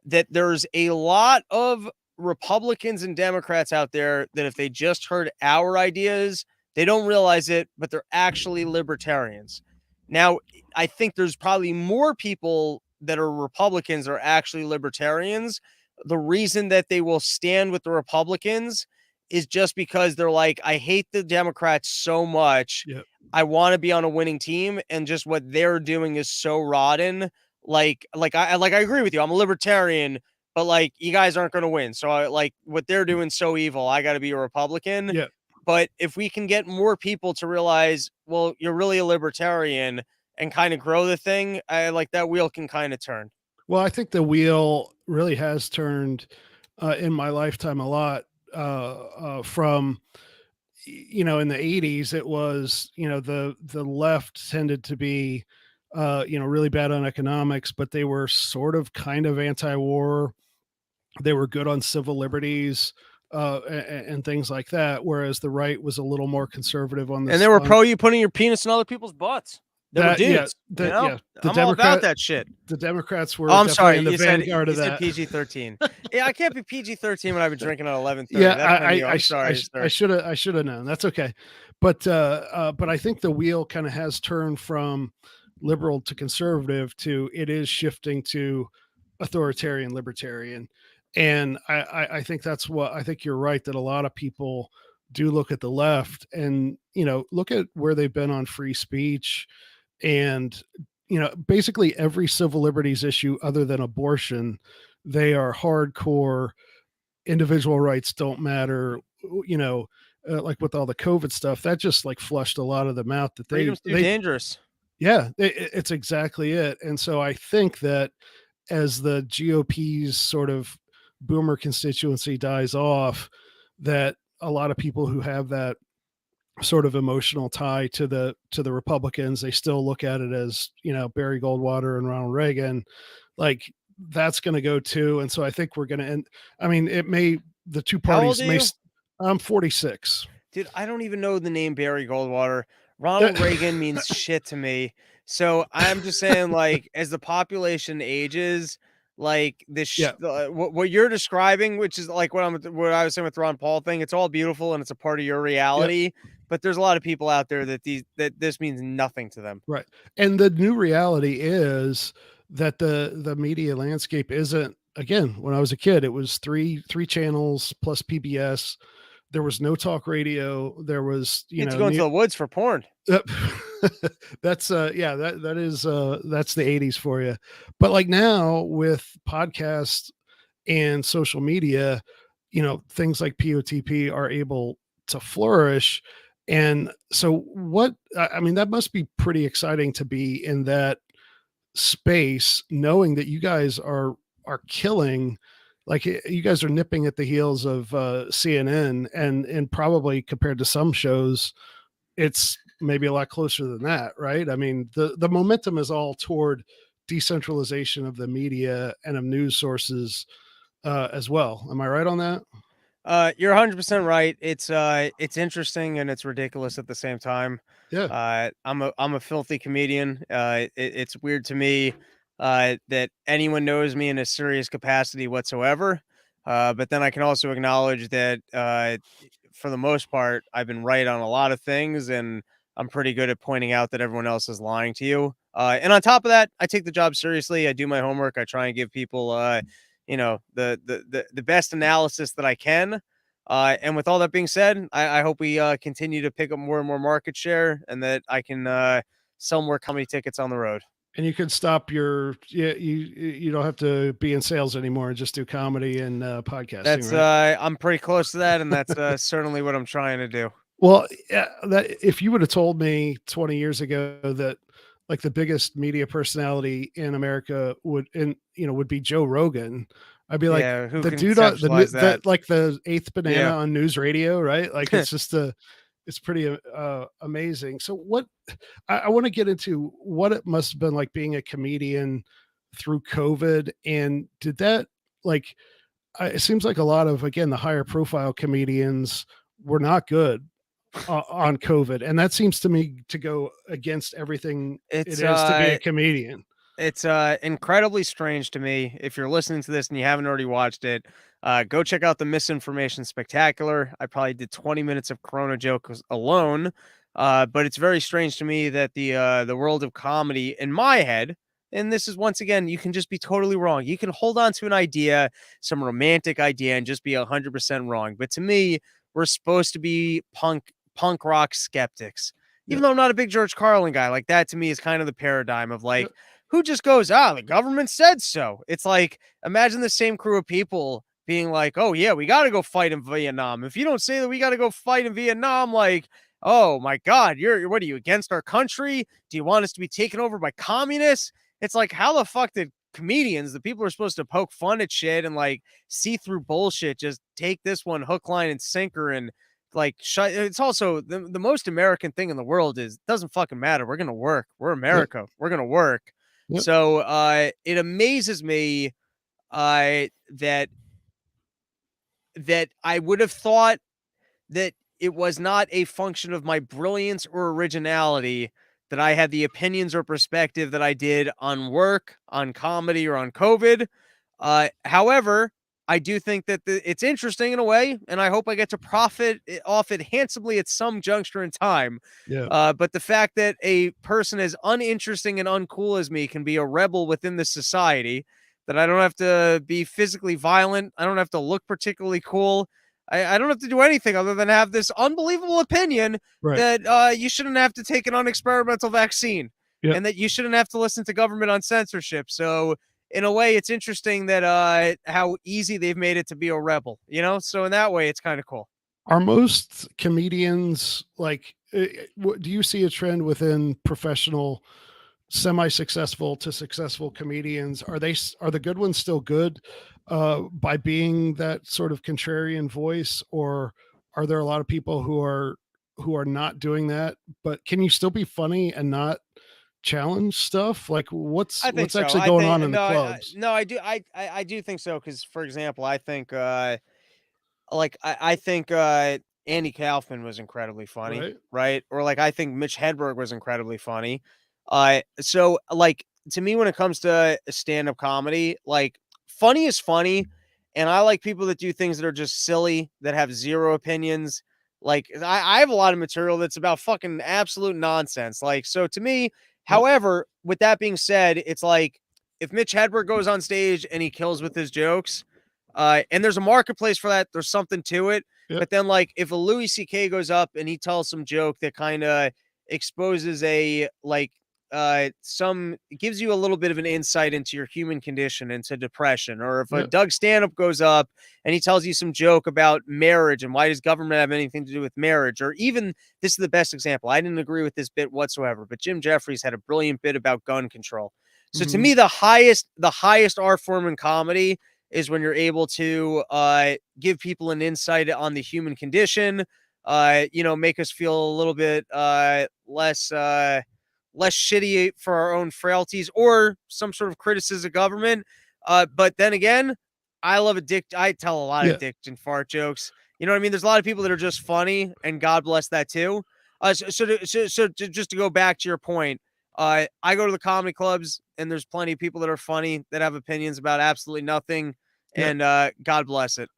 B: that there's a lot of Republicans and Democrats out there that if they just heard our ideas, they don't realize it, but they're actually libertarians. Now, I think there's probably more people that are Republicans are actually libertarians. The reason that they will stand with the Republicans is just because they're like, I hate the Democrats so much. Yep. I want to be on a winning team, and just what they're doing is so rotten. I agree with you. I'm a libertarian, but like, you guys aren't going to win. So I like what they're doing so evil. I got to be a Republican.
A: Yeah.
B: But if we can get more people to realize, well, you're really a libertarian, and kind of grow the thing, I like that wheel can kind of turn.
A: Well, I think the wheel really has turned in my lifetime a lot from, in the 80s, it was, the left tended to be, really bad on economics, but they were sort of kind of anti-war. They were good on civil liberties and things like that. Whereas the right was a little more conservative on this.
B: And they were pro you putting your penis in other people's butts. They were
A: Yeah,
B: dudes, you know?
A: the
B: I'm all about
A: Democrat
B: that shit.
A: the Democrats
B: Oh,
A: were
B: I'm
A: definitely
B: sorry.
A: in the vanguard
B: You
A: of
B: said
A: that.
B: PG-13. Yeah, I can't be PG-13 when I've been drinking at 11:30.
A: Yeah,
B: That's on you. I'm sorry, sir.
A: I should have known. That's okay. But I think the wheel kind of has turned from liberal to conservative to it is shifting to authoritarian libertarian. And I think that's what I think you're right that a lot of people do look at the left and, look at where they've been on free speech and, basically every civil liberties issue other than abortion, they are hardcore individual rights don't matter, you know, like with all the COVID stuff, that just like flushed a lot of them out that
B: Freedom's too
A: they,
B: dangerous.
A: yeah, it's exactly it. And so I think that as the GOP's sort of boomer constituency dies off, that a lot of people who have that sort of emotional tie to the Republicans, they still look at it as, Barry Goldwater and Ronald Reagan, like that's going to go too. And so I think we're going to end. I mean, the two
B: How old
A: parties
B: are
A: may.
B: you?
A: I'm 46.
B: Dude, I don't even know the name Barry Goldwater. Ronald Reagan means shit to me. So I'm just saying, like, as the population ages, like
A: Yeah,
B: what you're describing, which is like what I was saying with the Ron Paul thing, it's all beautiful and it's a part of your
A: yeah,
B: reality. But there's a lot of people out there that this means nothing to them.
A: right. And the new reality is that the media landscape isn't. Again, when I was a kid, it was three channels plus PBS. There was no talk radio. There was,
B: You get to go into the woods for porn.
A: That's yeah, that is that's the 80s for you. But like now with podcasts and social media, things like POTP are able to flourish. And so I mean, that must be pretty exciting to be in that space, knowing that you guys are killing, like you guys are nipping at the heels of CNN and probably compared to some shows it's maybe a lot closer than that, right? I mean, the momentum is all toward decentralization of the media and of news sources as well. Am I right on that?
B: You're 100% right. It's interesting and it's ridiculous at the same time.
A: Yeah,
B: I'm a filthy comedian. It's weird to me that anyone knows me in a serious capacity whatsoever. But then I can also acknowledge that for the most part, I've been right on a lot of things, and I'm pretty good at pointing out that everyone else is lying to you. And on top of that, I take the job seriously. I do my homework. I try and give people the best analysis that I can. And with all that being said, I hope we continue to pick up more and more market share, and that I can sell more comedy tickets on the road.
A: and you can stop you don't have to be in sales anymore and just do comedy and podcasting,
B: That's
A: right?
B: I'm pretty close to that, and that's certainly what I'm trying to do.
A: Well, yeah, that if you would have told me 20 years ago that like the biggest media personality in America would be Joe Rogan, I'd be like
B: Yeah, who
A: the
B: can
A: dude on
B: conceptualize
A: the
B: that?
A: like the eighth banana
B: Yeah.
A: on news radio, right? Like it's just it's pretty amazing. So what I want to get into what it must have been like being a comedian through COVID, and did that like it seems like a lot of again the higher profile comedians were not good on COVID, and that seems to me to go against everything it
B: It's
A: is to be a comedian.
B: incredibly strange to me. If you're listening to this and you haven't already watched it, go check out the Misinformation Spectacular. I probably did 20 minutes of Corona jokes alone. But it's very strange to me that the world of comedy in my head, and this is once again, you can just be totally wrong. You can hold on to an idea, some romantic idea, and just be 100% wrong. But to me, we're supposed to be punk rock skeptics.
A: Yeah,
B: Even though I'm not a big George Carlin guy, like that to me is kind of the paradigm of
A: yeah,
B: like, who just goes, the government said so. It's like, imagine the same crew of people being like, oh, yeah, we got to go fight in Vietnam. If you don't say that we got to go fight in Vietnam, like, oh my God, what are you against our country? Do you want us to be taken over by communists? It's like, how the fuck did comedians, the people who are supposed to poke fun at shit and like see through bullshit, just take this one hook, line, and sinker and like shut? It's also the most American thing in the world is doesn't fucking matter. We're gonna work. We're
A: yeah,
B: America. We're gonna work.
A: yeah,
B: So it amazes me that I would have thought that it was not a function of my brilliance or originality that I had the opinions or perspective that I did on work, on comedy, or on COVID. However, I do think that it's interesting in a way, and I hope I get to profit off it handsomely at some juncture in time.
A: Yeah.
B: But the fact that a person as uninteresting and uncool as me can be a rebel within the society, that I don't have to be physically violent, I don't have to look particularly cool, I don't have to do anything other than have this unbelievable opinion
A: Right.
B: that you shouldn't have to take an unexperimental vaccine,
A: Yep.
B: and that you shouldn't have to listen to government on censorship. So in a way, it's interesting that how easy they've made it to be a rebel, you know? So in that way, it's kind of cool.
A: Are most comedians like, do you see a trend within professional, semi-successful to successful comedians? Are the good ones still good by being that sort of contrarian voice, or are there a lot of people who are not doing that? But can you still be funny and not challenge stuff? Like
B: I think
A: what's
B: so.
A: actually
B: I
A: going on
B: think
A: in the
B: no,
A: clubs,
B: no, I do. I do think so because, for example, I think I think Andy Kaufman was incredibly funny,
A: right?
B: right? Or like I think Mitch Hedberg was incredibly funny. So like to me, when it comes to stand-up comedy, like funny is funny, and I like people that do things that are just silly, that have zero opinions. Like I have a lot of material that's about fucking absolute nonsense. Like so to me,
A: Yep.
B: however, with that being said, it's like if Mitch Hedberg goes on stage and he kills with his jokes, and there's a marketplace for that. There's something to it.
A: Yep.
B: But then, like, if a Louis C.K. goes up and he tells some joke that kind of exposes a like some gives you a little bit of an insight into your human condition, into depression, or if a
A: Yep.
B: Doug Stanhope goes up and he tells you some joke about marriage and why does government have anything to do with marriage, or even this is the best example. I didn't agree with this bit whatsoever, but Jim Jeffries had a brilliant bit about gun control. So to
A: Mhm.
B: me, the highest art form in comedy is when you're able to give people an insight on the human condition, make us feel a little bit less shitty for our own frailties or some sort of criticism of government. But then again, I love I tell a lot of
A: Yeah.
B: dick and fart jokes. You know what I mean? There's a lot of people that are just funny, and God bless that too. Just to go back to your point, I go to the comedy clubs, and there's plenty of people that are funny that have opinions about absolutely nothing,
A: Yeah.
B: and God bless it.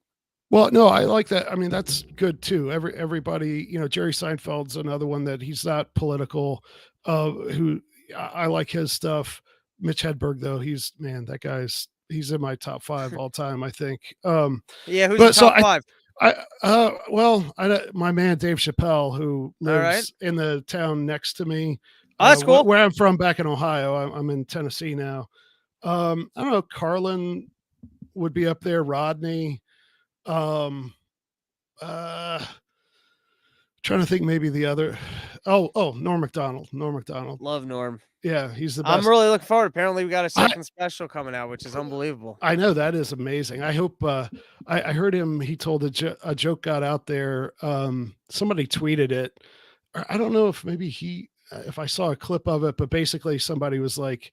A: Well, no, I like that. I mean, that's good too. Everybody, Jerry Seinfeld's another one that he's not political. Who I like his stuff. Mitch Hedberg, though, he's in my top 5 all time, I think.
B: Yeah, who's your
A: But so
B: top five?
A: my man Dave Chappelle, who
B: All right.
A: lives in the town next to me,
B: Oh, that's cool.
A: where I'm from, back in Ohio. I'm in Tennessee now. I don't know. Carlin would be up there. Rodney. Um, uh, Trying to think maybe the other. Oh, Norm Macdonald. Norm Macdonald.
B: Love Norm.
A: Yeah, he's the
B: I'm
A: best.
B: really looking forward. Apparently, we got a
A: I
B: second special coming out, which is unbelievable.
A: I know that is amazing. I hope. I heard him. He told a joke got out there. Somebody tweeted it. I don't know if maybe if I saw a clip of it, but basically somebody was like,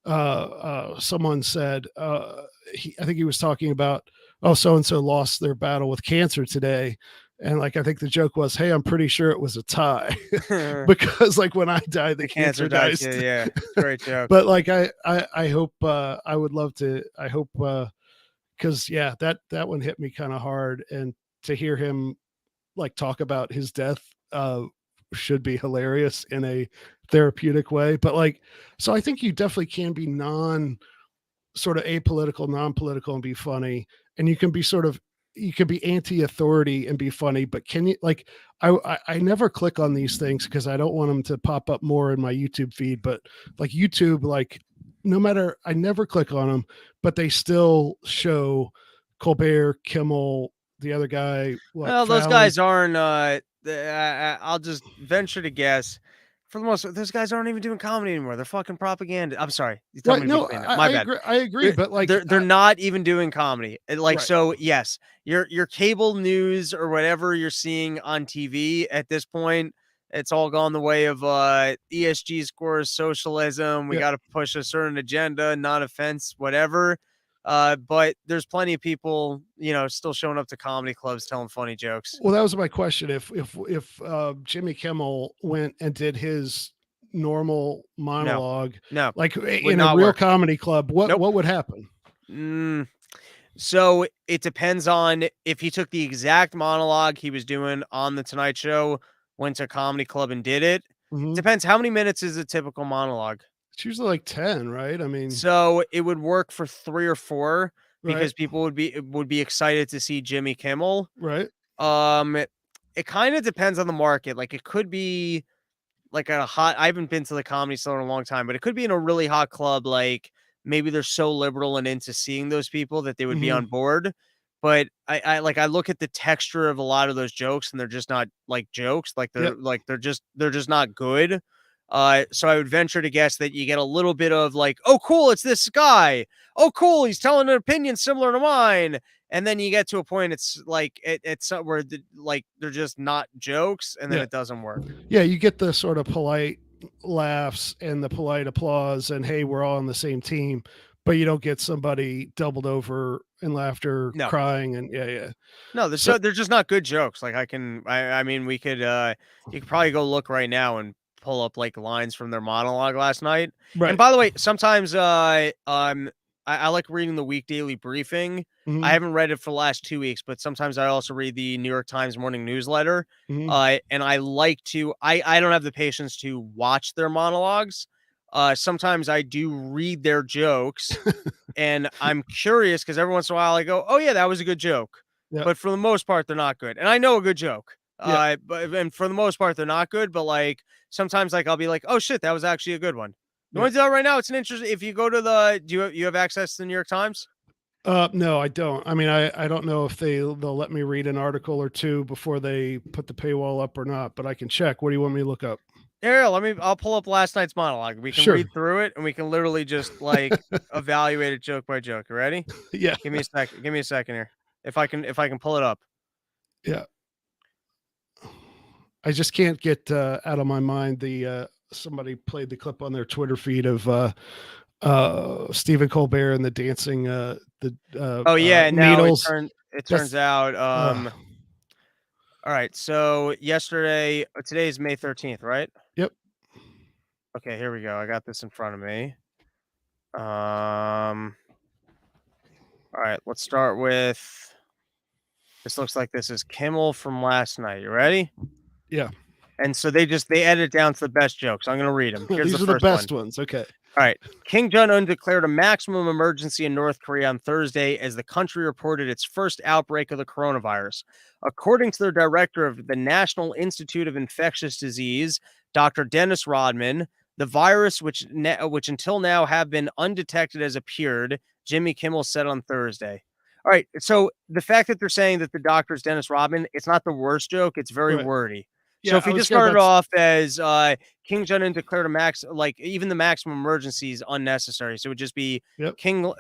A: someone said, I think he was talking about, oh, so and so lost their battle with cancer today. And like, I think the joke was, hey, I'm pretty sure it was a tie
B: The
A: because like when I die, the
B: cancer
A: cancer
B: died
A: dies.
B: too. Yeah, great joke.
A: But like, I hope, I would love to, I hope, cause yeah, that one hit me kind of hard. And to hear him like talk about his death, should be hilarious in a therapeutic way. But like, so I think you definitely can be sort of apolitical, non-political and be funny. And you can be anti-authority and be funny, but can you like, I never click on these things because I don't want them to pop up more in my YouTube feed, but like YouTube, like no matter, I never click on them, but they still show Colbert, Kimmel, the other guy,
B: Well, those
A: Fallon.
B: guys aren't. I'll just venture to guess. For the most, those guys aren't even doing comedy anymore. They're fucking propaganda. I'm sorry. You tell me
A: Right.
B: to be
A: No,
B: clean. My bad.
A: I agree. But like,
B: They're not even doing comedy. Like
A: right.
B: so, yes, your cable news or whatever you're seeing on TV at this point, it's all gone the way of ESG scores, socialism. We
A: Yeah.
B: got to push a certain agenda, non-offense, whatever. But there's plenty of people, still showing up to comedy clubs telling funny jokes.
A: Well, that was my question. If Jimmy Kimmel went and did his normal
B: No,
A: monologue,
B: no,
A: like
B: would
A: in a
B: not
A: real
B: work.
A: comedy club,
B: Nope.
A: what would happen?
B: Mm, so it depends on if he took the exact monologue he was doing on the Tonight Show, went to a comedy club and did it.
A: Mhm.
B: Depends how many minutes is a typical monologue.
A: It's usually like 10, right? I mean,
B: So it would work for 3 or 4
A: right,
B: because people would be excited to see Jimmy Kimmel.
A: right.
B: It kind of depends on the market. Like it could be like a hot I haven't been to the Comedy Store in a long time, but it could be in a really hot club, like, maybe they're so liberal and into seeing those people that they would be
A: Mhm.
B: on board, but I look at the texture of a lot of those jokes, and they're just not, like, jokes,
A: Yep.
B: they're just not good, so I would venture to guess that you get a little bit of, like, "Oh, cool, it's this guy. Oh, cool, he's telling an opinion similar to mine," and then you get to a point, it's like, it's where like, they're just not jokes, and then
A: Yeah.
B: it doesn't work.
A: Yeah, you get the sort of polite laughs and the polite applause and, "Hey, we're all on the same team," but you don't get somebody doubled over in laughter,
B: No.
A: crying, and yeah, yeah.
B: No,
A: So
B: they're just not good jokes. Like I mean we could you could probably go look right now and pull up like lines from their monologue last night. And
A: right.
B: by the way, sometimes I like reading the Week Daily Briefing. I
A: Mhm,
B: haven't read it for the last 2 weeks, but sometimes I also read the New York Times morning newsletter.
A: mhm.
B: And I like to I don't have the patience to watch their monologues. Sometimes I do read their jokes and I'm curious because every once in a while I go, "Oh yeah, that was a good joke,"
A: Yep,
B: but for the most part, they're not good. And I know a good joke,
A: yep,
B: but and for the most part, they're not good. But like sometimes, like I'll be like, "Oh shit, that was actually a good one." You
A: yep.
B: want to do that right now? It's an interesting. If you go to the, do you have access to the New York Times?
A: No, I don't. I mean, I don't know if they'll let me read an article or 2 before they put the paywall up or not, but I can check. What do you want me to look up?
B: Here, I'll pull up last night's monologue. We can
A: Sure.
B: read through it and we can literally just like evaluate it joke by joke. You ready?
A: Yeah,
B: Give me a second. Give me a second here. If I can pull it up.
A: yeah. I just can't get, out of my mind somebody played the clip on their Twitter feed of, Stephen Colbert and the dancing,
B: Oh yeah, now
A: needles.
B: it turns
A: That's
B: out
A: uh,
B: all right. So yesterday, today is May 13th, right?
A: yep,
B: Okay, here we go. I got this in front of me. Um, all right, let's start with this looks like this is Kimmel from last night. You ready?
A: yeah.
B: And so they edit it down to the best jokes. I'm gonna read them. Here's the
A: These are the
B: first one.
A: best ones, okay.
B: All right. Kim Jong un declared a maximum emergency in North Korea on Thursday as the country reported its first outbreak of the coronavirus. According to the director of the National Institute of Infectious Disease, Dr. Dennis Rodman, the virus, which until now have been undetected, has appeared, Jimmy Kimmel said on Thursday. All right. So the fact that they're saying that the doctor is Dennis Rodman, it's not the worst joke. It's very
A: Right.
B: wordy. So
A: Yeah,
B: if
A: I
B: we
A: was
B: just
A: gonna
B: started
A: about
B: off as King Jong-un declared a like even the maximum emergency is unnecessary. So it would just be
A: yep,
B: King.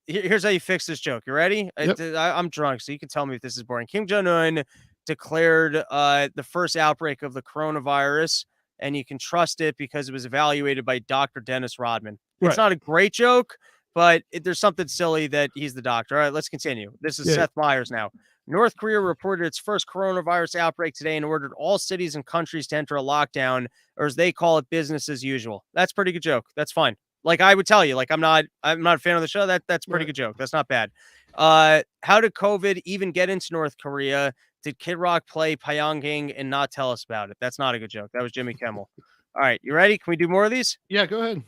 B: Here's how you fix this joke. You ready?
A: yep,
B: I'm drunk, so you can tell me if this is boring. Kim Jong-un declared the first outbreak of the coronavirus, and you can trust it because it was evaluated by Dr. Dennis Rodman. It's
A: right.
B: not a great joke, but there's something silly that he's the doctor. All right, let's continue. This is
A: Yeah,
B: Seth Meyers now. North Korea reported its first coronavirus outbreak today and ordered all cities and countries to enter a lockdown, or as they call it, business as usual. That's a pretty good joke. That's fine. Like I would tell you, like I'm not a fan of the show. That's a pretty
A: right.
B: good joke. That's not bad. How did COVID even get into North Korea? Did Kid Rock play Pyongyang and not tell us about it? That's not a good joke. That was Jimmy Kimmel. All right, you ready? Can we do more of these?
A: Yeah, go ahead.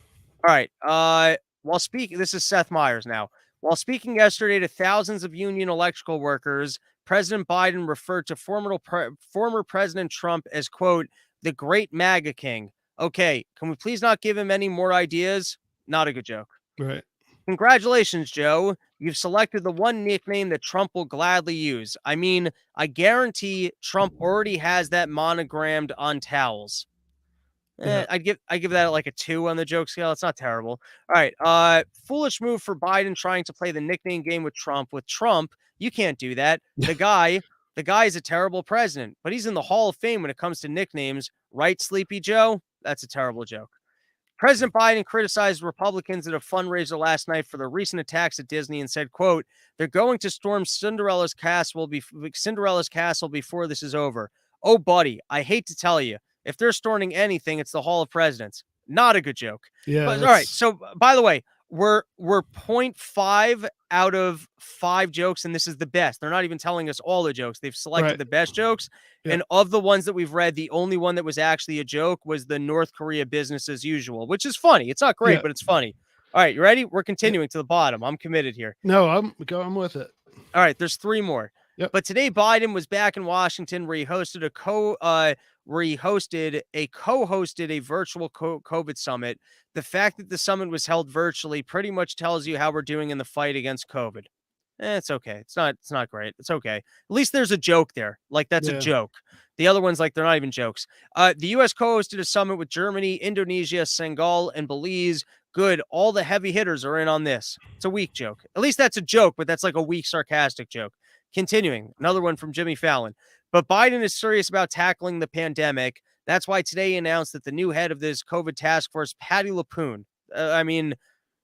B: All right. While speaking, this is Seth Meyers now. While speaking yesterday to thousands of union electrical workers, President Biden referred to former President Trump as, quote, the great MAGA king. Okay, can we please not give him any more ideas? Not a good joke.
A: Right.
B: Congratulations, Joe. You've selected the one nickname that Trump will gladly use. I mean, I guarantee Trump already has that monogrammed on towels.
A: Yeah.
B: I give that like a 2 on the joke scale. It's not terrible. All right. Foolish move for Biden trying to play the nickname game with Trump. With Trump, you can't do that. The guy is a terrible president, but he's in the Hall of Fame when it comes to nicknames. Right, Sleepy Joe? That's a terrible joke. President Biden criticized Republicans at a fundraiser last night for their recent attacks at Disney and said, quote, they're going to storm Cinderella's castle before this is over. Oh, buddy, I hate to tell you, If they're storing anything, it's the Hall of Presidents. Not a good joke.
A: Yeah,
B: But all right. So by the way, we're 0.5 out of 5 jokes, and this is the best. They're not even telling us all the jokes. They've selected the best jokes.
A: Yeah.
B: And of the ones that we've read, the only one that was actually a joke was the North Korea business as usual, which is funny. It's not great, but it's funny. All right, you ready? We're continuing to the bottom. I'm committed here.
A: No, I'm with it.
B: All right, there's 3 more.
A: Yep.
B: But today Biden was back in Washington where he hosted co-hosted a virtual COVID summit. The fact that the summit was held virtually pretty much tells you how we're doing in the fight against COVID. It's okay. It's not great. It's okay. At least there's a joke there. Like, that's a joke. The other ones, like, they're not even jokes. The U.S. co-hosted a summit with Germany, Indonesia, Senegal, and Belize. Good. All the heavy hitters are in on this. It's a weak joke. At least that's a joke, but that's like a weak sarcastic joke. Continuing, another one from Jimmy Fallon. But Biden is serious about tackling the pandemic. That's why today he announced that the new head of this COVID task force, Patty LaPoon. I mean,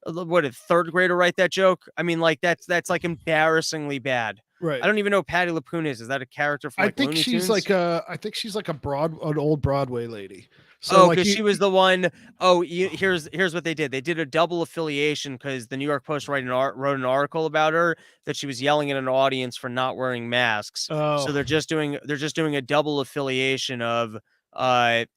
B: what, a 3rd grader write that joke? I mean, like, that's like embarrassingly bad.
A: Right.
B: I don't even know who Patty LaPoon is. Is that a character from, like,
A: I think
B: Looney
A: she's
B: Tunes?
A: like an old Broadway lady. So
B: because she was the one. Oh, here's what they did. They did a double affiliation because the New York Post wrote an article about her that she was yelling at an audience for not wearing masks. So they're just doing a double affiliation of that's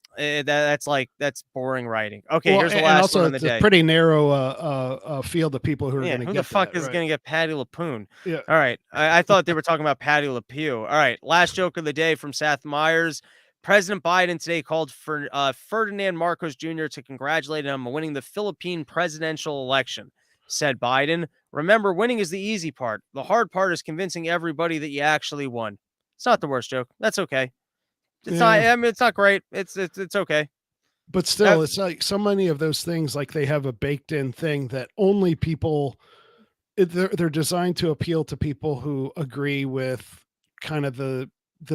B: boring writing. Okay, here's the last one on the day.
A: It's a pretty narrow field of people who are going to get.
B: Who the fuck is going to get Patty LaPoon?
A: Yeah.
B: All right. I thought they were talking about Patty LaPew. All right. Last joke of the day from Seth Meyers. President Biden today called for Ferdinand Marcos Jr. to congratulate him on winning the Philippine presidential election. Said Biden, "Remember, winning is the easy part. The hard part is convincing everybody that you actually won." It's not the worst joke. That's okay. It's not. I mean, it's not great. It's okay.
A: But still, it's like so many of those things. Like, they have a baked-in thing that only people. They're designed to appeal to people who agree with kind of the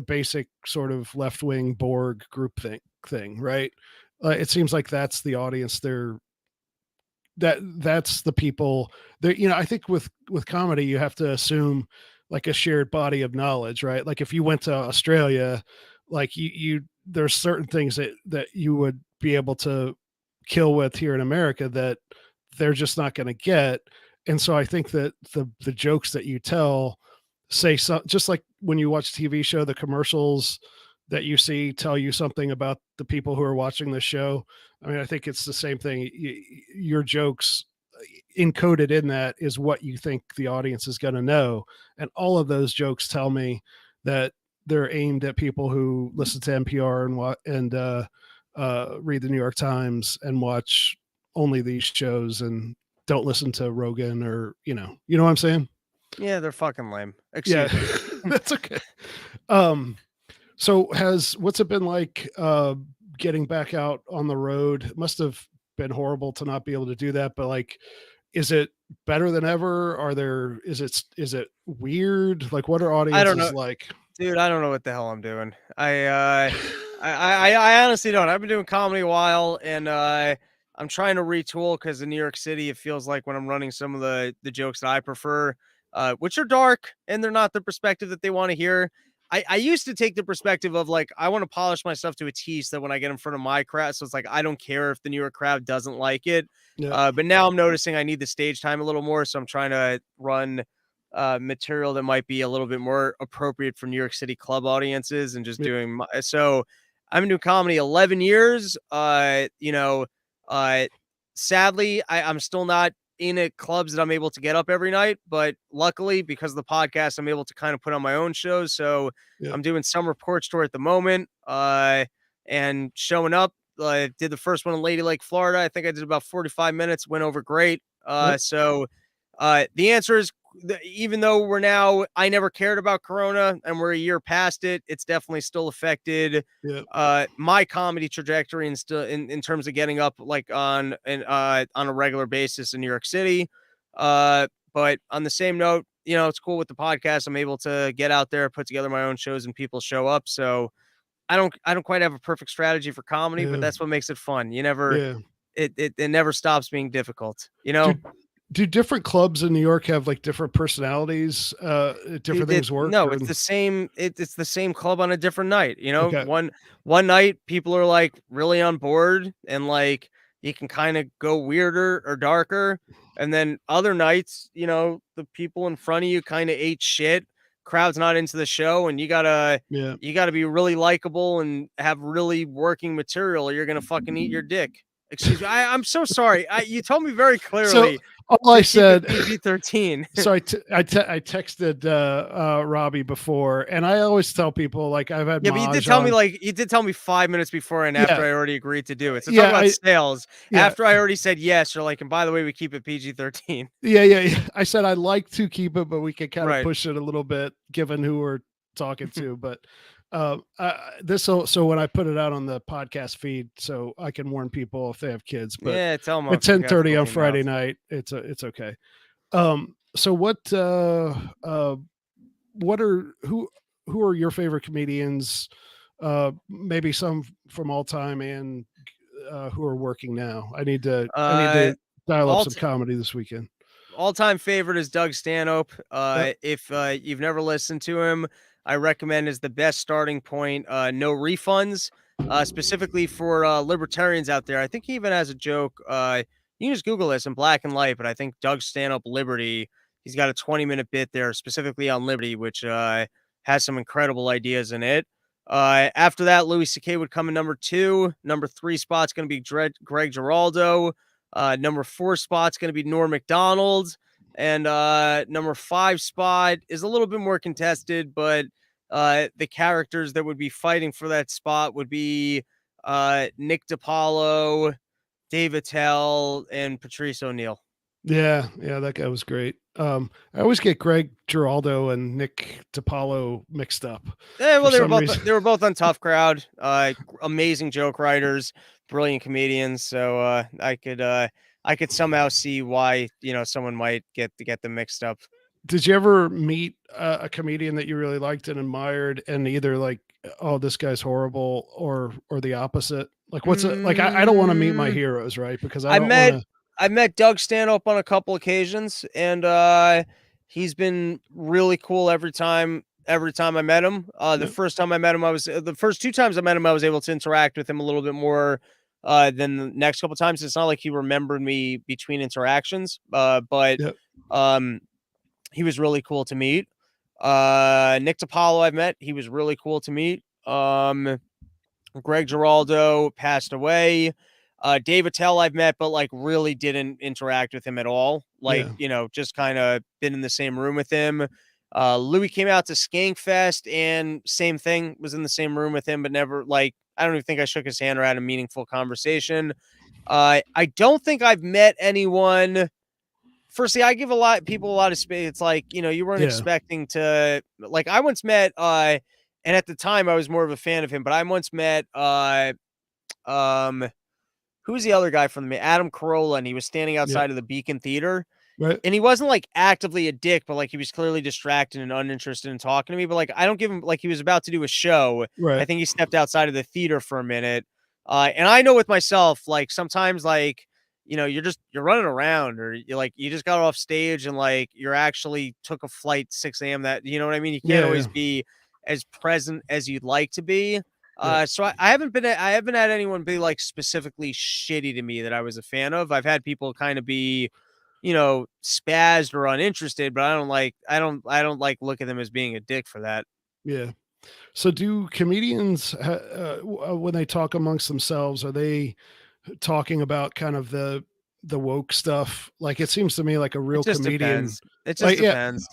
A: basic sort of left-wing Borg group thing, right? It seems like that's the audience. That's the people that, I think with comedy, you have to assume like a shared body of knowledge, right? Like, if you went to Australia, like there's certain things that you would be able to kill with here in America that they're just not going to get. And so I think that the jokes that you tell say something, just like when you watch a TV show, the commercials that you see tell you something about the people who are watching the show. I mean, I think it's the same thing. Your jokes encoded in that is what you think the audience is going to know. And all of those jokes tell me that they're aimed at people who listen to NPR and read the New York Times and watch only these shows and don't listen to Rogan or, you know what I'm saying?
B: Yeah, they're fucking lame. Excuse me.
A: That's okay. So what's it been like getting back out on the road? It must have been horrible to not be able to do that, but like, is it better than ever? Is it weird? Like, what are audiences like?
B: Dude, I don't know what the hell I'm doing. I honestly don't. I've been doing comedy a while, and I'm trying to retool because in New York City, it feels like when I'm running some of the jokes that I prefer, which are dark and they're not the perspective that they want to hear. I used to take the perspective of like, I want to polish myself to a T so that when I get in front of my crowd, so it's like, I don't care if the New York crowd doesn't like it.
A: Yeah.
B: But now I'm noticing I need the stage time a little more. So I'm trying to run material that might be a little bit more appropriate for New York City club audiences and just doing so I've been doing comedy 11 years. Sadly, I'm still not in at clubs that I'm able to get up every night, but luckily because of the podcast, I'm able to kind of put on my own shows. So I'm doing Summer Porch Tour at the moment, and showing up. I did the first one in Lady Lake, Florida. I think I did about 45 minutes, went over great. So the answer is, even though I never cared about Corona and we're a year past it, it's definitely still affected my comedy trajectory and still in terms of getting up like on a regular basis in New York City. But on the same note, it's cool with the podcast. I'm able to get out there, put together my own shows, and people show up. So I don't quite have a perfect strategy for comedy, but that's what makes it fun. It never stops being difficult,
A: do different clubs in New York have like different personalities, different things work?
B: No, it's the same. It's the same club on a different night. You know,
A: Okay.
B: one night people are like really on board and like you can kind of go weirder or darker, and then other nights, you know, the people in front of you kind of ate shit. Crowd's not into the show, and
A: Yeah.
B: you gotta be really likable and have really working material, or you're gonna fucking eat your dick. Excuse me. I'm so sorry. You told me very
A: So
B: clearly
A: all I
B: to keep it
A: said,
B: PG-13.
A: so I texted Robbie before, and I always tell people like I've had
B: Yeah, but
A: Maj
B: you did tell me 5 minutes before and after
A: Yeah,
B: I already agreed to do it. So talk
A: yeah,
B: about sales.
A: yeah,
B: After I already said yes, you're like, and by the way, we keep it PG-13.
A: yeah. I said I'd like to keep it, but we can kind of
B: Right.
A: push it a little bit given who we're talking to. But so when I put it out on the podcast feed, so I can warn people if they have kids. But
B: Yeah, tell them
A: at
B: if you got
A: 10:30 on
B: filthy
A: Friday
B: mouth.
A: night, it's okay. So what are who are your favorite comedians? Maybe some from all time and who are working now. I need
B: Uh,
A: to dial up
B: all
A: some
B: t-
A: comedy this weekend.
B: all-time favorite is Doug Stanhope.
A: Yep.
B: If you've never listened to him, I recommend is the best starting point. No refunds, specifically for libertarians out there. I think he even has a joke. You can just Google this in black and light, but I think Doug Stanhope Liberty. He's got a 20-minute bit there specifically on liberty, which has some incredible ideas in it. After that, Louis C.K. would come in number 2. Number 3 spot's going to be Greg Giraldo. Number 4 spot's going to be Norm Macdonald. And number 5 spot is a little bit more contested, but the characters that would be fighting for that spot would be Nick DiPaolo, Dave Attell, and Patrice O'Neill.
A: Yeah, that guy was great. I always get Greg Giraldo and Nick DiPaolo mixed up.
B: Yeah, well,
A: For some reason.
B: they were both on Tough Crowd. Amazing joke writers, brilliant comedians. So I could somehow see why someone might get them mixed up.
A: Did you ever meet a comedian that you really liked and admired, and either like, oh, this guy's horrible, or the opposite? Like, what's it like? I don't want to meet my heroes, right? Because I
B: I
A: don't want
B: met
A: to.
B: I met Doug Stanhope on a couple occasions, and he's been really cool every time I met him. The first time I met him, the first 2 times I met him, I was able to interact with him a little bit more than the next couple times. It's not like he remembered me between interactions, but
A: Yep.
B: he was really cool to meet. Nick DiPaolo I've met. He was really cool to meet. Greg Giraldo passed away. Dave Attell I've met, but like really didn't interact with him at all. Like, just kind of been in the same room with him. Louis came out to Skankfest and same thing, was in the same room with him, but never I don't even think I shook his hand or had a meaningful conversation. I don't think I've met anyone. Firstly, I give people a lot of space. It's like, you weren't expecting to, like, I once met, and at the time I was more of a fan of him, but I once met, who's the other guy from Adam Carolla, and he was standing outside of the Beacon Theater.
A: Right.
B: And he wasn't like actively a dick, but like he was clearly distracted and uninterested in talking to me. But like, I don't give him, like, he was about to do a show.
A: Right.
B: I think he stepped outside of the theater for a minute. And I know with myself, like sometimes like, you're running around, or you just got off stage and like you're actually took a flight 6 a.m. that, you know what I mean? You can't always be as present as you'd like to be. So I haven't had anyone be like specifically shitty to me that I was a fan of. I've had people kind of be, spazzed or uninterested, but I don't like look at them as being a dick for that.
A: Yeah. So do comedians, when they talk amongst themselves, are they talking about kind of the woke stuff? Like, it seems to me like a real comedian.
B: It just depends.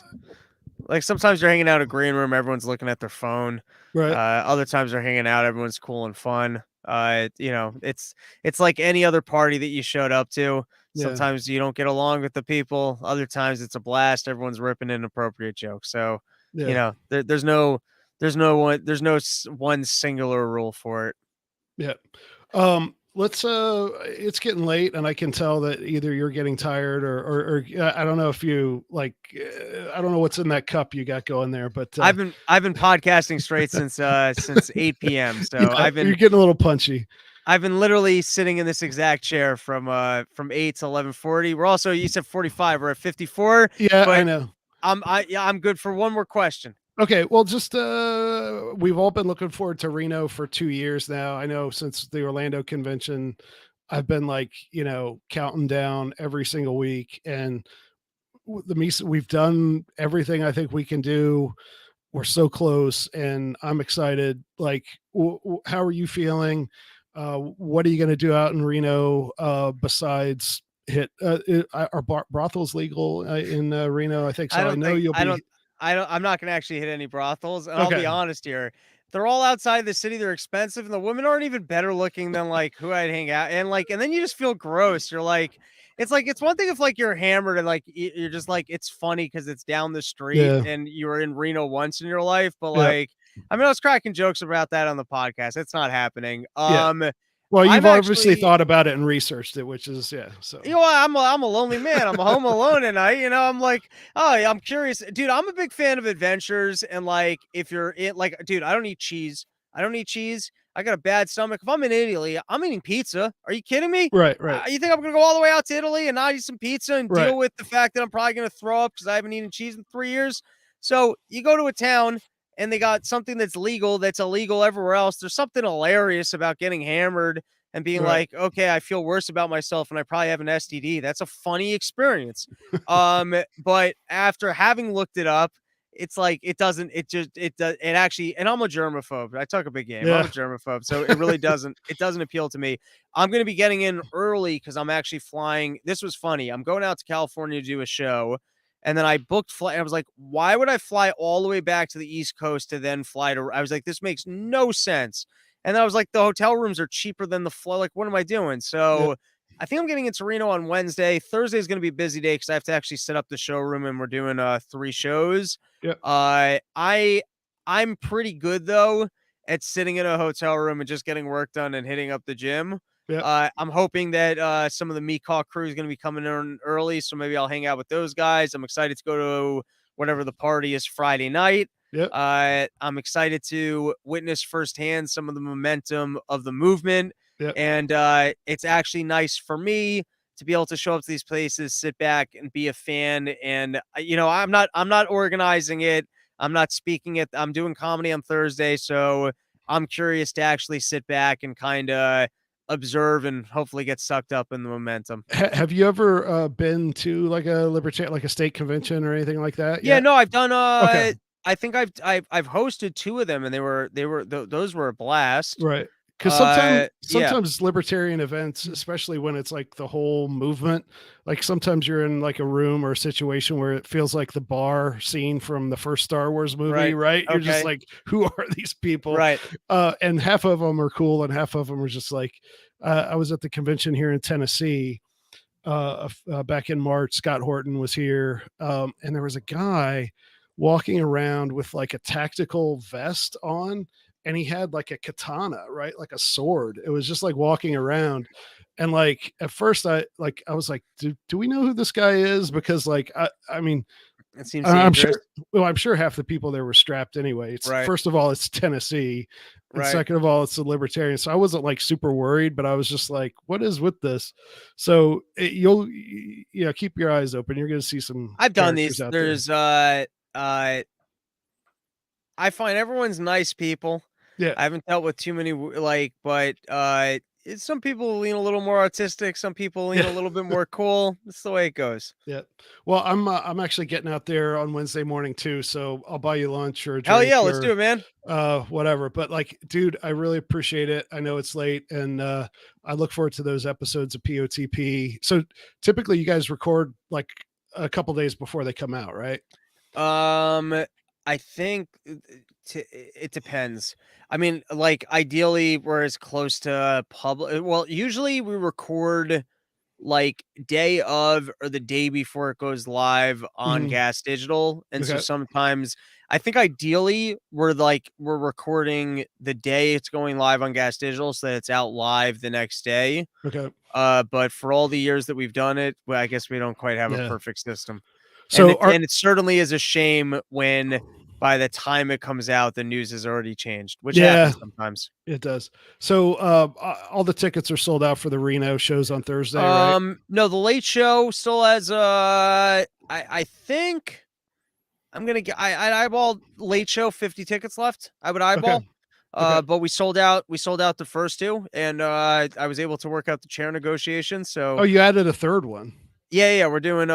B: Like sometimes you're hanging out in a green room, everyone's looking at their phone.
A: Right.
B: Other times they're hanging out, everyone's cool and fun. It's like any other party that you showed up to. Sometimes you don't get along with the people. Other times it's a blast. Everyone's ripping inappropriate jokes. So, there's no one singular rule for it.
A: Yeah. It's getting late, and I can tell that either you're getting tired or I don't know if you like, I don't know what's in that cup you got going there, but
B: I've been podcasting straight since 8 p.m. So
A: you're getting a little punchy.
B: I've been literally sitting in this exact chair from 8 to 11:40. We're also, you said 45, we're at 54,
A: Yeah, I
B: but
A: know.
B: I'm good for one more question.
A: Okay, well, just we've all been looking forward to Reno for 2 years now. I know since the Orlando convention, I've been like, counting down every single week, and we've done everything I think we can do. We're so close, and I'm excited. Like, how are you feeling? What are you going to do out in Reno besides hit? Are brothels legal in Reno? I think
B: I
A: so. I
B: don't
A: know
B: think
A: you'll be
B: I'm not gonna actually hit any brothels, and I'll
A: okay.
B: be honest here. They're all outside the city, they're expensive, and the women aren't even better looking than, like, who I'd hang out and then you just feel gross. You're like, it's one thing if, like, you're hammered and, like, you're just like, it's funny because it's down the street
A: Yeah,
B: and you were in Reno once in your life, but,
A: yeah,
B: like, I mean, I was cracking jokes about that on the podcast. It's not happening.
A: yeah. Well,
B: I'm
A: you've obviously
B: actually
A: thought about it and researched it, which is yeah. So
B: I'm a lonely man. I'm home alone at night. I'm like, oh, yeah, I'm curious, dude. I'm a big fan of adventures, and like, if you're in, like, dude, I don't eat cheese. I don't eat cheese. I got a bad stomach. If I'm in Italy, I'm eating pizza. Are you kidding me?
A: right, right,
B: You think I'm gonna go all the way out to Italy and not eat some pizza and
A: right.
B: deal with the fact that I'm probably gonna throw up because I haven't eaten cheese in 3 years? So you go to a town and they got something that's legal that's illegal everywhere else. There's something hilarious about getting hammered and being
A: Right.
B: like, okay, I feel worse about myself and I probably have an STD. That's a funny experience. But after having looked it up, it's like it doesn't, it just it does it actually, and I'm a germaphobe. I talk a big game. I'm
A: Yeah.
B: a germaphobe. So it really doesn't appeal to me. I'm gonna be getting in early because I'm actually flying. This was funny. I'm going out to California to do a show. And then I booked flight. I was like, why would I fly all the way back to the East Coast to then fly to? I was like, this makes no sense. And then I was like, the hotel rooms are cheaper than the flight. Like, what am I doing?
A: Yeah.
B: So I think I'm getting into Reno on Wednesday. Thursday is going to be a busy day because I have to actually set up the showroom, and we're doing 3 shows.
A: Yeah.
B: I'm pretty good though at sitting in a hotel room and just getting work done and hitting up the gym.
A: Yeah.
B: I'm hoping that some of the Cauc crew is going to be coming in early, so maybe I'll hang out with those guys. I'm excited to go to whatever the party is Friday night.
A: Yeah.
B: I'm excited to witness firsthand some of the momentum of the movement.
A: Yeah.
B: And it's actually nice for me to be able to show up to these places, sit back and be a fan. And I'm not organizing it. I'm not speaking it. I'm doing comedy on Thursday. So I'm curious to actually sit back and kind of observe and hopefully get sucked up in the momentum.
A: Have you ever been to like a libertarian, like a state convention or anything like that
B: Yeah,
A: yet?
B: no, I've done
A: Okay.
B: I think I've hosted 2 of them and those were a blast.
A: Right. Because sometimes
B: Yeah,
A: sometimes libertarian events, especially when it's like the whole movement, like sometimes you're in like a room or a situation where it feels like the bar scene from the first Star Wars movie,
B: right.
A: right? You're just
B: Okay.
A: like, who are these people?
B: Right.
A: And half of them are cool, and half of them are just like, I was at the convention here in Tennessee back in March. Scott Horton was here, and there was a guy walking around with like a tactical vest on, and he had like a katana, right, like a sword. It was just like walking around, and like at first I was like, do we know who this guy is? Because like I mean,
B: It seems
A: I'm
B: dangerous.
A: sure. Well, I'm sure half the people there were strapped anyway. It's
B: Right.
A: first of all, it's Tennessee, and
B: Right.
A: second of all, it's a libertarian. So I wasn't like super worried, but I was just like, "What is with this?" So keep your eyes open. You're going to see some
B: I've done
A: characters
B: these.
A: out there.
B: Uh I find everyone's nice people.
A: Yeah,
B: I haven't dealt with too many but some people lean a little more autistic, some people lean
A: yeah,
B: a little bit more cool. That's the way it goes.
A: yeah. Well, I'm actually getting out there on Wednesday morning too, so I'll buy you lunch or a
B: Hell
A: drink
B: yeah, let's do
A: or
B: it, man.
A: whatever. But like, dude, I really appreciate it. I know it's late, and I look forward to those episodes of POTP. So typically you guys record like a couple days before they come out, right?
B: I think it depends. I mean, like, ideally we're as close to public. Well, usually we record like day of or the day before it goes live on
A: Mhm.
B: Gas Digital. And so
A: Okay.
B: sometimes I think ideally we're recording the day it's going live on Gas Digital so that it's out live the next day.
A: Okay.
B: But for all the years that we've done it, well, I guess we don't quite have a
A: Yeah.
B: perfect system.
A: So are
B: And it certainly is a shame when by the time it comes out, the news has already changed, which
A: Yeah,
B: happens sometimes.
A: it does. So all the tickets are sold out for the Reno shows on Thursday, right?
B: No, the Late Show still has I think I'm gonna get I eyeball Late Show 50 tickets left. I would
A: Okay.
B: eyeball.
A: Okay.
B: But we sold out the first two, and I was able to work out the chair negotiations.
A: Oh,
B: So
A: you added a third one.
B: yeah, we're doing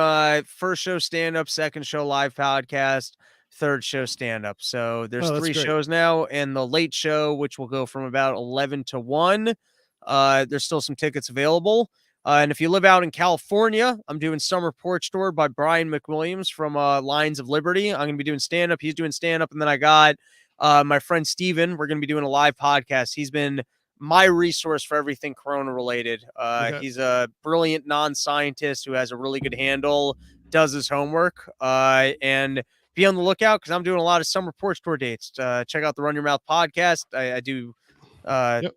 B: first show stand up, second show live podcast, third show stand up. So there's
A: Oh, that's
B: 3
A: great.
B: shows now, and the Late Show, which will go from about 11 to 1. There's still some tickets available. And if you live out in California, I'm doing Summer Porch Tour by Brian McWilliams from Lines of Liberty. I'm going to be doing stand up. He's doing stand up. And then I got my friend Steven. We're going to be doing a live podcast. He's been my resource for everything Corona related.
A: Okay.
B: He's a brilliant non-scientist who has a really good handle, does his homework, and be on the lookout because I'm doing a lot of Summer Porch Tour dates. Check out the Run Your Mouth podcast. I do,
A: Yep.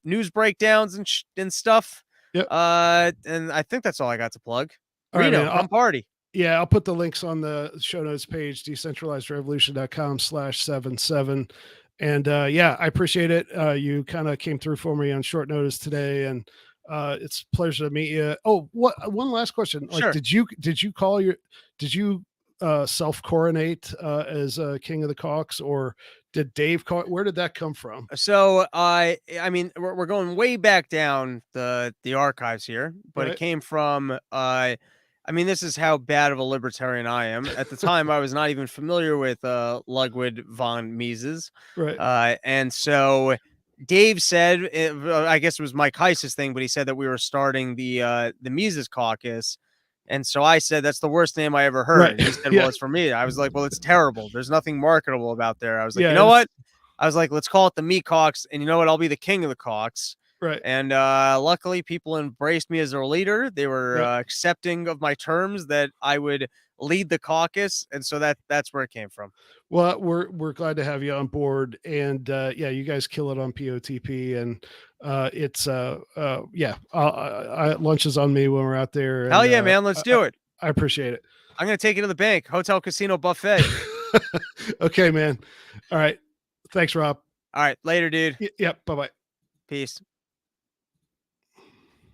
B: news breakdowns and stuff.
A: Yep.
B: And I think that's all I got to plug.
A: All right,
B: Reno,
A: man.
B: come party.
A: Yeah, I'll put the links on the show notes page, decentralizedrevolution.com/77. And yeah, I appreciate it. You kind of came through for me on short notice today, and it's a pleasure to meet you. Oh, one last question. Like,
B: Sure.
A: did you self-coronate as king of the Caucs, or did Dave where did that come from?
B: So I mean, we're going way back down the archives here, but
A: Right.
B: it came from I mean, this is how bad of a libertarian I am. At the time, I was not even familiar with Ludwig von Mises.
A: Right.
B: And so Dave said, I guess it was Mike Heiss's thing, but he said that we were starting the Mises Caucus. And so I said, that's the worst name I ever heard.
A: Right.
B: And he said,
A: Yeah.
B: well, it's for me. I was like, well, it's terrible. There's nothing marketable about there. I was like,
A: Yeah,
B: you know what? I was like, let's call it the Me Caucs. And you know what? I'll be the king of the Caucs.
A: Right.
B: And luckily, people embraced me as their leader. They were
A: Right.
B: accepting of my terms that I would lead the caucus, and so that's where it came from.
A: Well, we're glad to have you on board, and yeah, you guys kill it on POTP, and it's yeah, lunch is on me when we're out there.
B: Hell
A: and,
B: yeah, man! Let's do it.
A: I appreciate it.
B: I'm gonna take you to the bank, hotel, casino, buffet.
A: Okay, man. All right. Thanks, Rob.
B: All right, later, dude.
A: Yep. Bye-bye.
B: Peace.